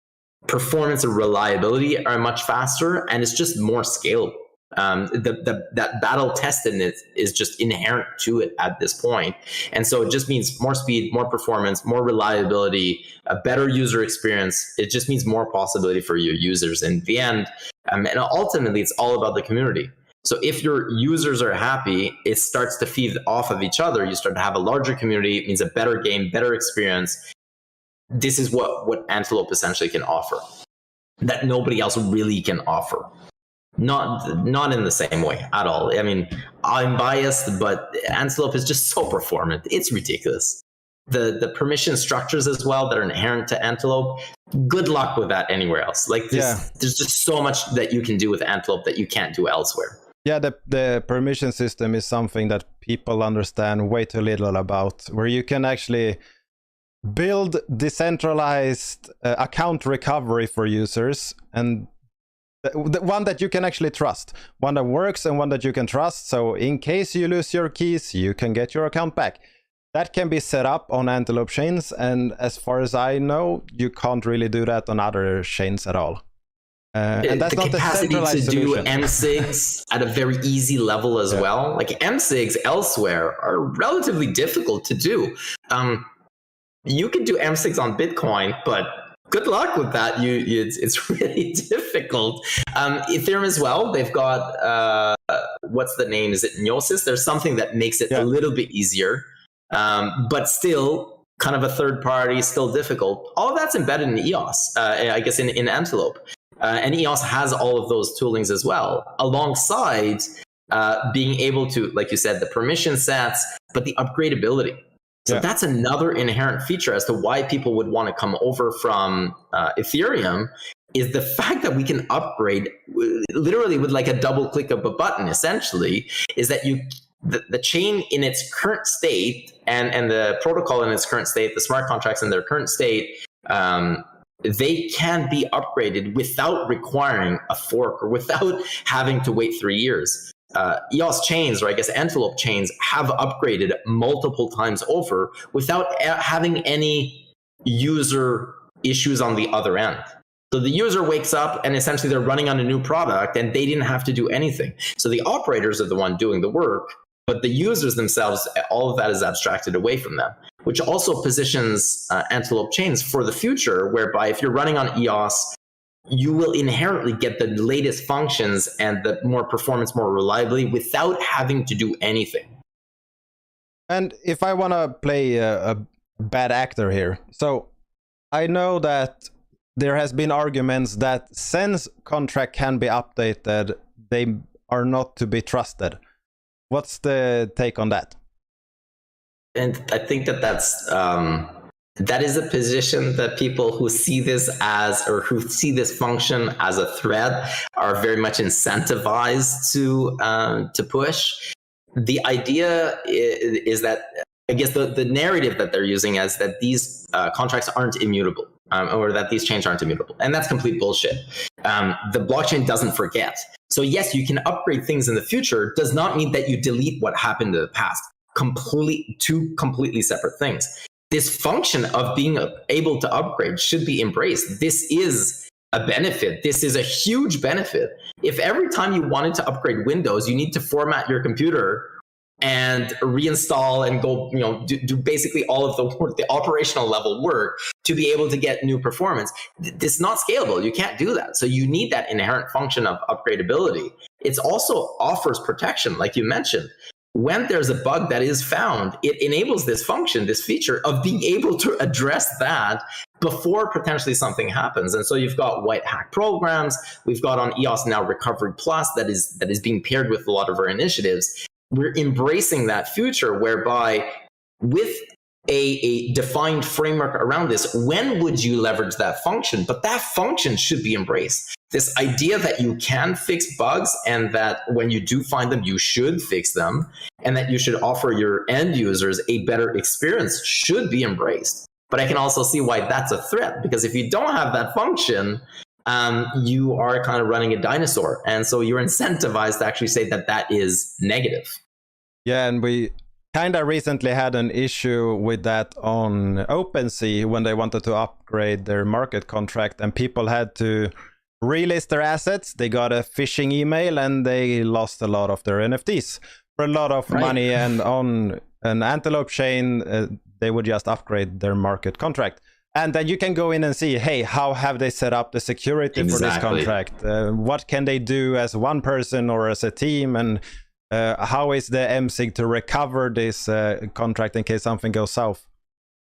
Speaker 3: Performance and reliability are much faster, and it's just more scalable. That battle testedness is just inherent to it at this point. And so it just means more speed, more performance, more reliability, a better user experience. It just means more possibility for your users in the end. And ultimately, it's all about the community. So if your users are happy, it starts to feed off of each other. You start to have a larger community. It means a better game, better experience. This is what Antelope essentially can offer that nobody else really can offer. Not in the same way at all. I mean, I'm biased, but Antelope is just so performant. It's ridiculous. The permission structures as well that are inherent to Antelope, good luck with that anywhere else. Like there's just so much that you can do with Antelope that you can't do elsewhere.
Speaker 4: Yeah, the permission system is something that people understand way too little about, where you can actually build decentralized account recovery for users, and the one that you can actually trust, one that works and one that you can trust. So in case you lose your keys, you can get your account back. That can be set up on Antelope chains, and as far as I know, you can't really do that on other chains at all. And that's not the capacity to do
Speaker 3: MSIGs at a very easy level as well. Like MSIGs elsewhere are relatively difficult to do. You can do MSIGs on Bitcoin, but good luck with that. It's really difficult. Ethereum as well. They've got what's the name? Is it Gnosis? There's something that makes it a little bit easier, but still kind of a third party, still difficult. All of that's embedded in EOS, I guess in Antelope. And EOS has all of those toolings as well, alongside being able to, like you said, the permission sets, but the upgradability. So that's another inherent feature as to why people would want to come over from Ethereum, is the fact that we can upgrade literally with like a double click of a button, essentially, is that the chain in its current state and the protocol in its current state, the smart contracts in their current state, they can be upgraded without requiring a fork or without having to wait 3 years. EOS chains, or I guess Antelope chains, have upgraded multiple times over without having any user issues on the other end. So the user wakes up and essentially they're running on a new product and they didn't have to do anything. So the operators are the one doing the work, but the users themselves, all of that is abstracted away from them, which also positions Antelope chains for the future, whereby if you're running on EOS, you will inherently get the latest functions and the more performance more reliably without having to do anything.
Speaker 4: And if I want to play a bad actor here, so I know that there has been arguments that since contract can be updated, they are not to be trusted. What's the take on that?
Speaker 3: And I think that is a position that people who see this as, or who see this function as a threat, are very much incentivized to push. The idea is that, I guess the narrative that they're using is that these contracts aren't immutable, or that these chains aren't immutable. And that's complete bullshit. The blockchain doesn't forget. So yes, you can upgrade things in the future, does not mean that you delete what happened in the past. Two completely separate things. This function of being able to upgrade should be embraced. This is a benefit. This is a huge benefit. If every time you wanted to upgrade Windows, you need to format your computer and reinstall and go, do basically all of the operational level work to be able to get new performance, this is not scalable. You can't do that. So you need that inherent function of upgradability. It also offers protection, like you mentioned. When there's a bug that is found, it enables this function, this feature of being able to address that before potentially something happens. And so you've got white hat programs. We've got on EOS now Recovery Plus that is being paired with a lot of our initiatives. We're embracing that future whereby with a defined framework around this, when would you leverage that function? But that function should be embraced. This idea that you can fix bugs and that when you do find them, you should fix them and that you should offer your end users a better experience should be embraced. But I can also see why that's a threat, because if you don't have that function, you are kind of running a dinosaur. And so you're incentivized to actually say that that is negative.
Speaker 4: Yeah, and we kind of recently had an issue with that on OpenSea when they wanted to upgrade their market contract and people had to relist their assets. They got a phishing email and they lost a lot of their NFTs for a lot of money. And on an Antelope chain, they would just upgrade their market contract. And then you can go in and see, hey, how have they set up the security for this contract? What can they do as one person or as a team? And how is the MSIG to recover this contract in case something goes south?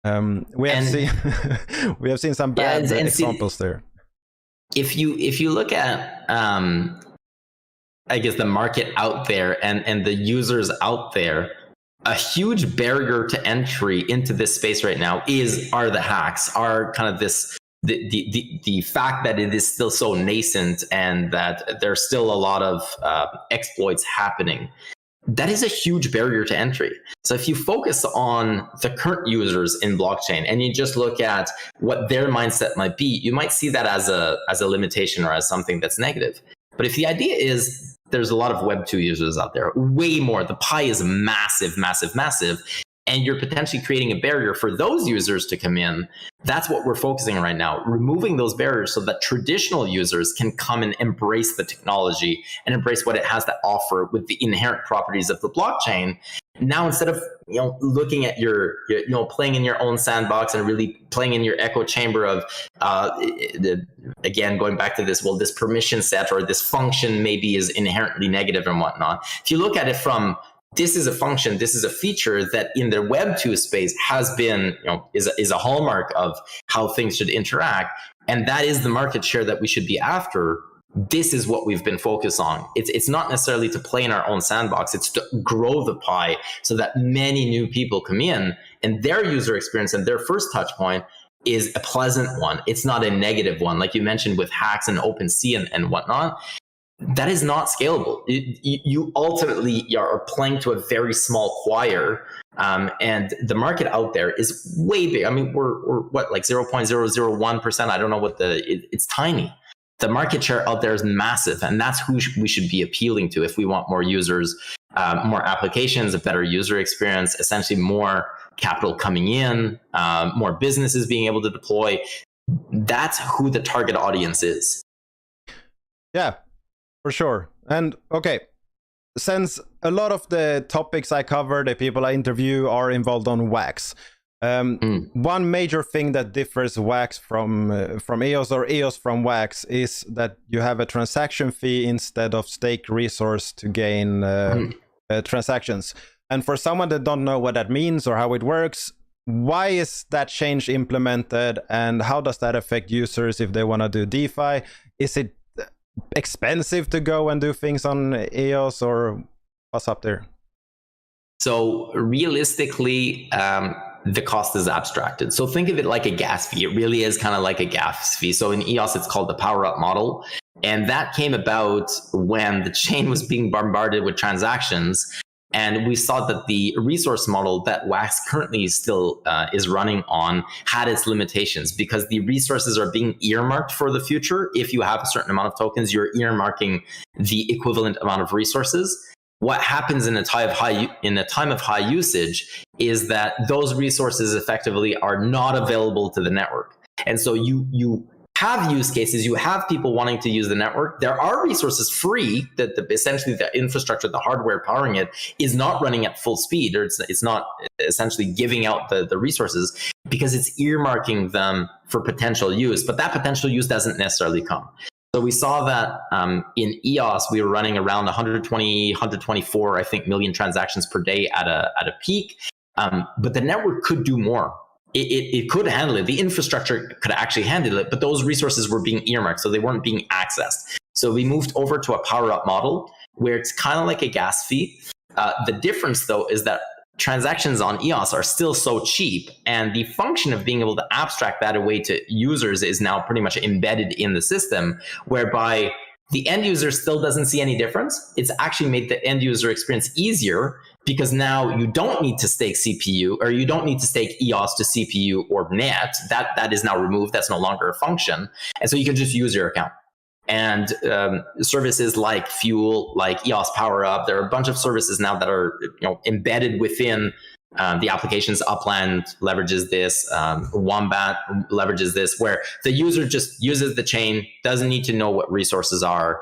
Speaker 4: We have seen some bad examples there.
Speaker 3: If you look at I guess the market out there and the users out there, a huge barrier to entry into this space right now are the hacks, are kind of this the fact that it is still so nascent and that there's still a lot of exploits happening, that is a huge barrier to entry. So if you focus on the current users in blockchain and you just look at what their mindset might be, you might see that as a limitation or as something that's negative. But if the idea is there's a lot of Web 2 users out there, way more, the pie is massive, massive, massive, and you're potentially creating a barrier for those users to come in, that's what we're focusing on right now, removing those barriers so that traditional users can come and embrace the technology and embrace what it has to offer with the inherent properties of the blockchain. Now, instead of looking at your playing in your own sandbox and really playing in your echo chamber of again going back to this, well, this permission set or this function maybe is inherently negative and whatnot. If you look at it from this is a function, this is a feature that in the Web 2 space has been, is a hallmark of how things should interact. And that is the market share that we should be after. This is what we've been focused on. It's not necessarily to play in our own sandbox. It's to grow the pie so that many new people come in and their user experience and their first touch point is a pleasant one. It's not a negative one. Like you mentioned with hacks and OpenSea and whatnot. That is not scalable. You ultimately are playing to a very small choir, and the market out there is way big. I mean, we're what, like 0.001%? I don't know what it's tiny. The market share out there is massive, and that's who we should be appealing to if we want more users, more applications, a better user experience, essentially more capital coming in, more businesses being able to deploy. That's who the target audience is. Yeah.
Speaker 4: For sure. And okay, since a lot of the topics I cover, the people I interview are involved on Wax. One major thing that differs Wax from EOS or EOS from Wax is that you have a transaction fee instead of stake resource to gain transactions. And for someone that don't know what that means or how it works, why is that change implemented and how does that affect users if they want to do DeFi? Is it expensive to go and do things on EOS or what's up there?
Speaker 3: So realistically, the cost is abstracted. So think of it like a gas fee. It really is kind of like a gas fee. So in EOS, it's called the power up model. And that came about when the chain was being bombarded with transactions. And we saw that the resource model that Wax currently still is running on had its limitations because the resources are being earmarked for the future. If you have a certain amount of tokens, you're earmarking the equivalent amount of resources. What happens in a time of high usage is that those resources effectively are not available to the network. And so you have use cases, you have people wanting to use the network. There are resources free that essentially the infrastructure, the hardware powering it is not running at full speed, or it's not essentially giving out the resources because it's earmarking them for potential use, but that potential use doesn't necessarily come. So we saw that in EOS, we were running around 120, 124, I think, million transactions per day at a peak, but the network could do more. It could handle it. The infrastructure could actually handle it, but those resources were being earmarked, so they weren't being accessed. So we moved over to a power-up model where it's kind of like a gas fee. The difference, though, is that transactions on EOS are still so cheap, and the function of being able to abstract that away to users is now pretty much embedded in the system, whereby the end user still doesn't see any difference. It's actually made the end user experience easier because now you don't need to stake CPU, or you don't need to stake EOS to CPU or net. That is now removed. That's no longer a function. And so you can just use your account. And services like Fuel, like EOS Power Up, there are a bunch of services now that are embedded within the applications. Upland leverages this, Wombat leverages this, where the user just uses the chain, doesn't need to know what resources are.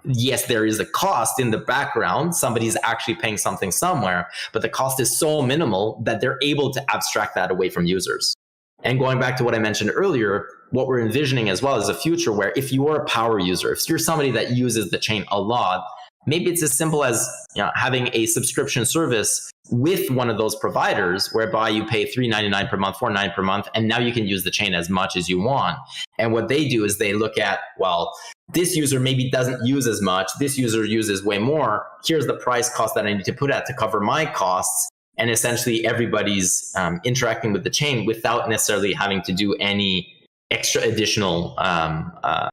Speaker 3: Yes, there is a cost in the background. Somebody's actually paying something somewhere, but the cost is so minimal that they're able to abstract that away from users. And going back to what I mentioned earlier, what we're envisioning as well is a future where if you are a power user, if you're somebody that uses the chain a lot, maybe it's as simple as having a subscription service with one of those providers whereby you pay $3.99 per month, $4.99 per month, and now you can use the chain as much as you want. And what they do is they look at, well, this user maybe doesn't use as much, this user uses way more, here's the price cost that I need to put out to cover my costs. And essentially everybody's interacting with the chain without necessarily having to do any extra additional, I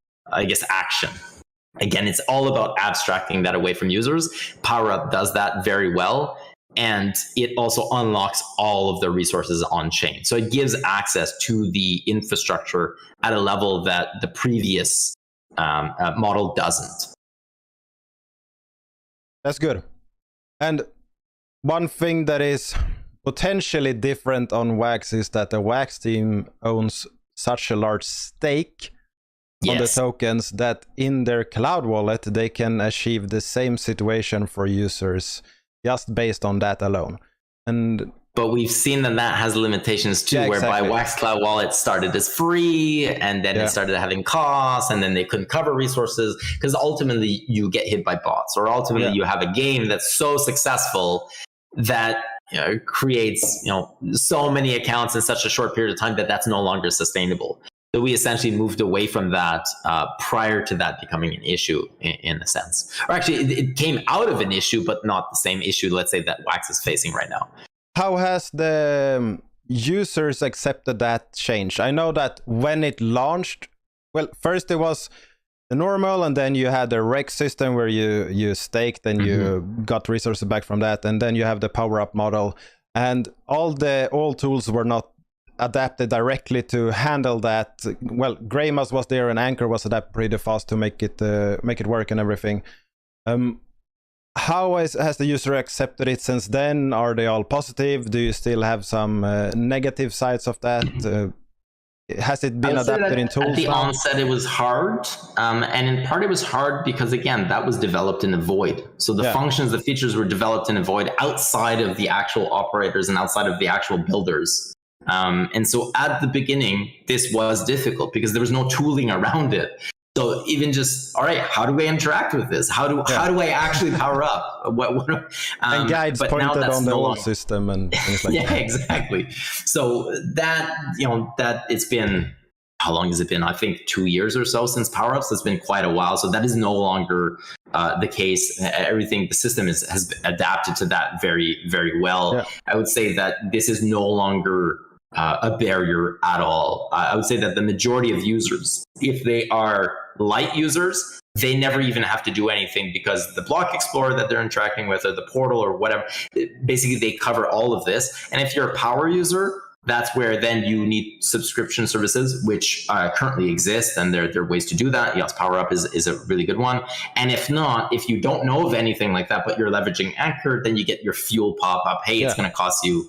Speaker 3: guess, action. Again, it's all about abstracting that away from users. PowerUp does that very well. And it also unlocks all of the resources on chain. So it gives access to the infrastructure at a level that the previous model doesn't.
Speaker 4: That's good. And one thing that is potentially different on Wax is that the Wax team owns such a large stake on the tokens that in their cloud wallet, they can achieve the same situation for users just based on that alone.
Speaker 3: But we've seen that has limitations too, whereby Wax Cloud Wallet started as free, and then it started having costs, and then they couldn't cover resources, because ultimately you get hit by bots, or ultimately you have a game that's so successful that creates so many accounts in such a short period of time that that's no longer sustainable. So we essentially moved away from that prior to that becoming an issue in a sense. Or actually, it came out of an issue, but not the same issue, let's say, that Wax is facing right now.
Speaker 4: How has the users accepted that change? I know that when it launched, well, first it was the normal, and then you had the rec system where you staked and you got resources back from that, and then you have the power-up model. And all tools were not adapted directly to handle that. Well, Greymas was there and Anchor was adapted pretty fast to make it work and everything. How has the user accepted it since then? Are they all positive? Do you still have some negative sides of that? Has it been adapted in tools?
Speaker 3: At the onset, it was hard. And in part, it was hard because, again, that was developed in a void. So the functions, the features were developed in a void outside of the actual operators and outside of the actual builders. And so at the beginning, this was difficult because there was no tooling around it. So even just, all right, how do I interact with this? How do I actually power up?
Speaker 4: And guides pointed on the whole system and things like that.
Speaker 3: Yeah, exactly. So that it's been, how long has it been? I think 2 years or so since power ups. It's been quite a while. So that is no longer the case. The system has adapted to that very, very well. Yeah. I would say that this is no longer a barrier at all. I would say that the majority of users, if they are light users, they never even have to do anything because the block explorer that they're interacting with or the portal or whatever, basically they cover all of this. And if you're a power user, that's where then you need subscription services, which currently exist, and there are ways to do that. EOS PowerUp is a really good one. And if not, if you don't know of anything like that, but you're leveraging Anchor, then you get your fuel pop up. Hey, it's going to cost you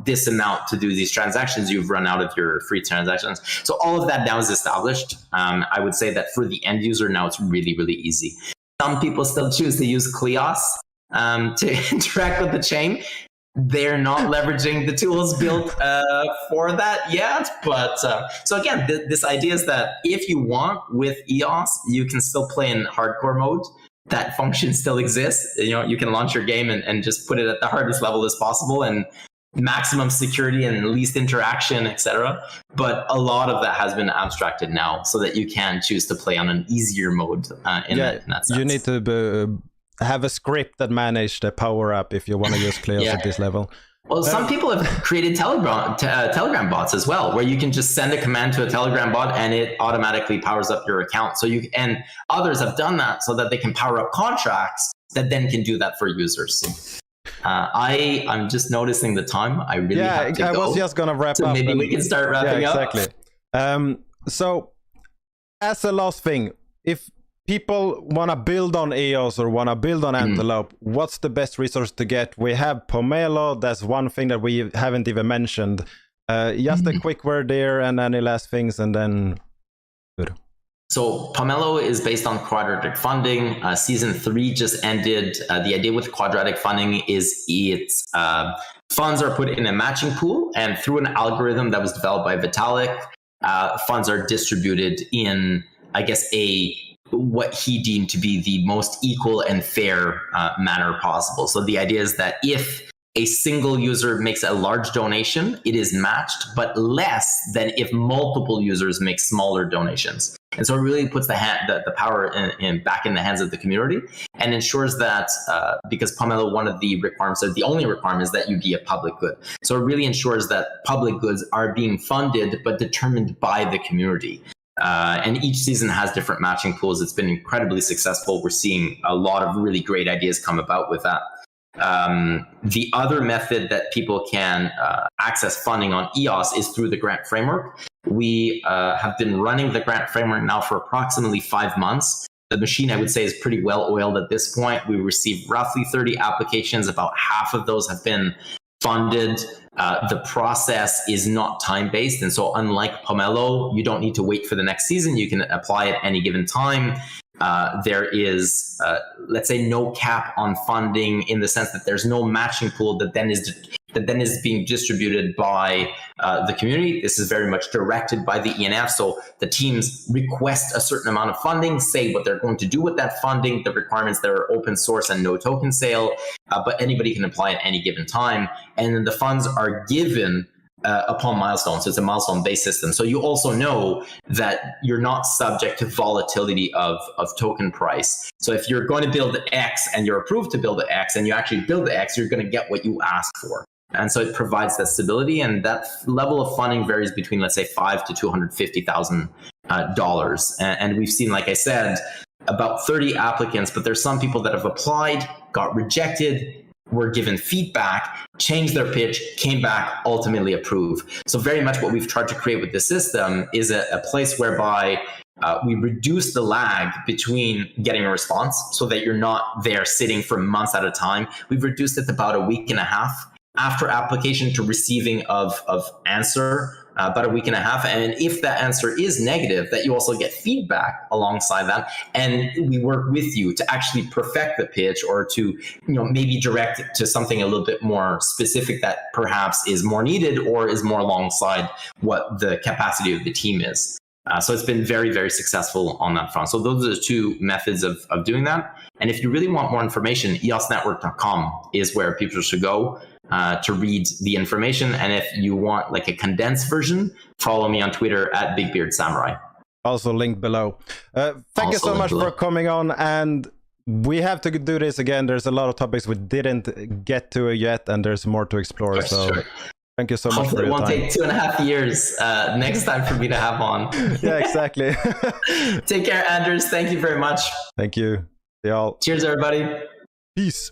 Speaker 3: this amount to do these transactions. You've run out of your free transactions. So all of that now is established. I would say that for the end user now, it's really, really easy. Some people still choose to use Kleos to interact with the chain. They're not leveraging the tools built for that yet. But so again, this idea is that if you want with EOS, you can still play in hardcore mode. That function still exists. You can launch your game and just put it at the hardest level as possible and maximum security and least interaction, etc. But a lot of that has been abstracted now so that you can choose to play on an easier mode in that sense.
Speaker 4: You need to have a script that manages the power up if you want to use Kleos at this level.
Speaker 3: Well, some people have created Telegram bots as well, where you can just send a command to a Telegram bot and it automatically powers up your account. And others have done that so that they can power up contracts that then can do that for users. I'm just noticing the time. I really have to go.
Speaker 4: I was just gonna wrap up.
Speaker 3: Maybe we can start wrapping up.
Speaker 4: Exactly. So, as a last thing, if people want to build on EOS or want to build on Antelope, what's the best resource to get? We have Pomelo. That's one thing that we haven't even mentioned. Just a quick word there, and any last things, and then good.
Speaker 3: So Pomelo is based on quadratic funding. Season 3 just ended. The idea with quadratic funding is its funds are put in a matching pool, and through an algorithm that was developed by Vitalik, funds are distributed in, I guess, what he deemed to be the most equal and fair manner possible. So the idea is that if a single user makes a large donation, it is matched, but less than if multiple users make smaller donations. And so it really puts the power back in the hands of the community, and ensures that because Pomelo, one of the requirements, or the only requirement, is that you be a public good. So it really ensures that public goods are being funded but determined by the community. And each season has different matching pools. It's been incredibly successful. We're seeing a lot of really great ideas come about with that. The other method that people can access funding on EOS is through the grant framework. We have been running the grant framework now for approximately 5 months. The machine, I would say, is pretty well oiled at this point. We received roughly 30 applications. About half of those have been funded. The process is not time-based. And so unlike Pomelo, you don't need to wait for the next season. You can apply at any given time. There is, let's say, no cap on funding, in the sense that there's no matching pool that then is being distributed by the community. This is very much directed by the ENF. So the teams request a certain amount of funding, say what they're going to do with that funding, the requirements that are open source and no token sale, but anybody can apply at any given time. And then the funds are given upon milestones. So it's a milestone-based system. So you also know that you're not subject to volatility of token price. So if you're going to build X and you're approved to build X and you actually build the X, you're going to get what you asked for. And so it provides that stability, and that level of funding varies between, let's say, $5,000 to $250,000. And we've seen, like I said, about 30 applicants, but there's some people that have applied, got rejected, were given feedback, changed their pitch, came back, ultimately approved. So very much what we've tried to create with the system is a place whereby we reduce the lag between getting a response, so that you're not there sitting for months at a time. We've reduced it to about a week and a half after application to receiving of answer, about a week and a half. And if that answer is negative, that you also get feedback alongside that. And we work with you to actually perfect the pitch, or to, maybe direct it to something a little bit more specific that perhaps is more needed or is more alongside what the capacity of the team is. So it's been very, very successful on that front. So those are the two methods of doing that. And if you really want more information, eosnetwork.com is where people should go to read the information. And if you want like a condensed version, follow me on Twitter at BigBeardSamurai.
Speaker 4: Also linked below. Thank you so much for coming on. And we have to do this again. There's a lot of topics we didn't get to yet, and there's more to explore.
Speaker 3: Yes,
Speaker 4: so
Speaker 3: sure.
Speaker 4: Thank you so much for your time.
Speaker 3: It won't take 2.5 years next time for me to have on.
Speaker 4: Yeah, exactly.
Speaker 3: Take care, Anders. Thank you very much.
Speaker 4: Thank you. See y'all.
Speaker 3: Cheers, everybody.
Speaker 4: Peace.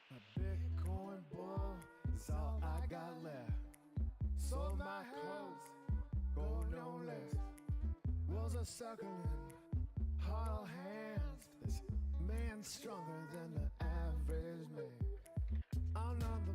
Speaker 1: A Bitcoin bull is all I got left. Sold my clothes, gold no less. Walls are circling, hollow hands. This man's stronger than the average man. I'm not the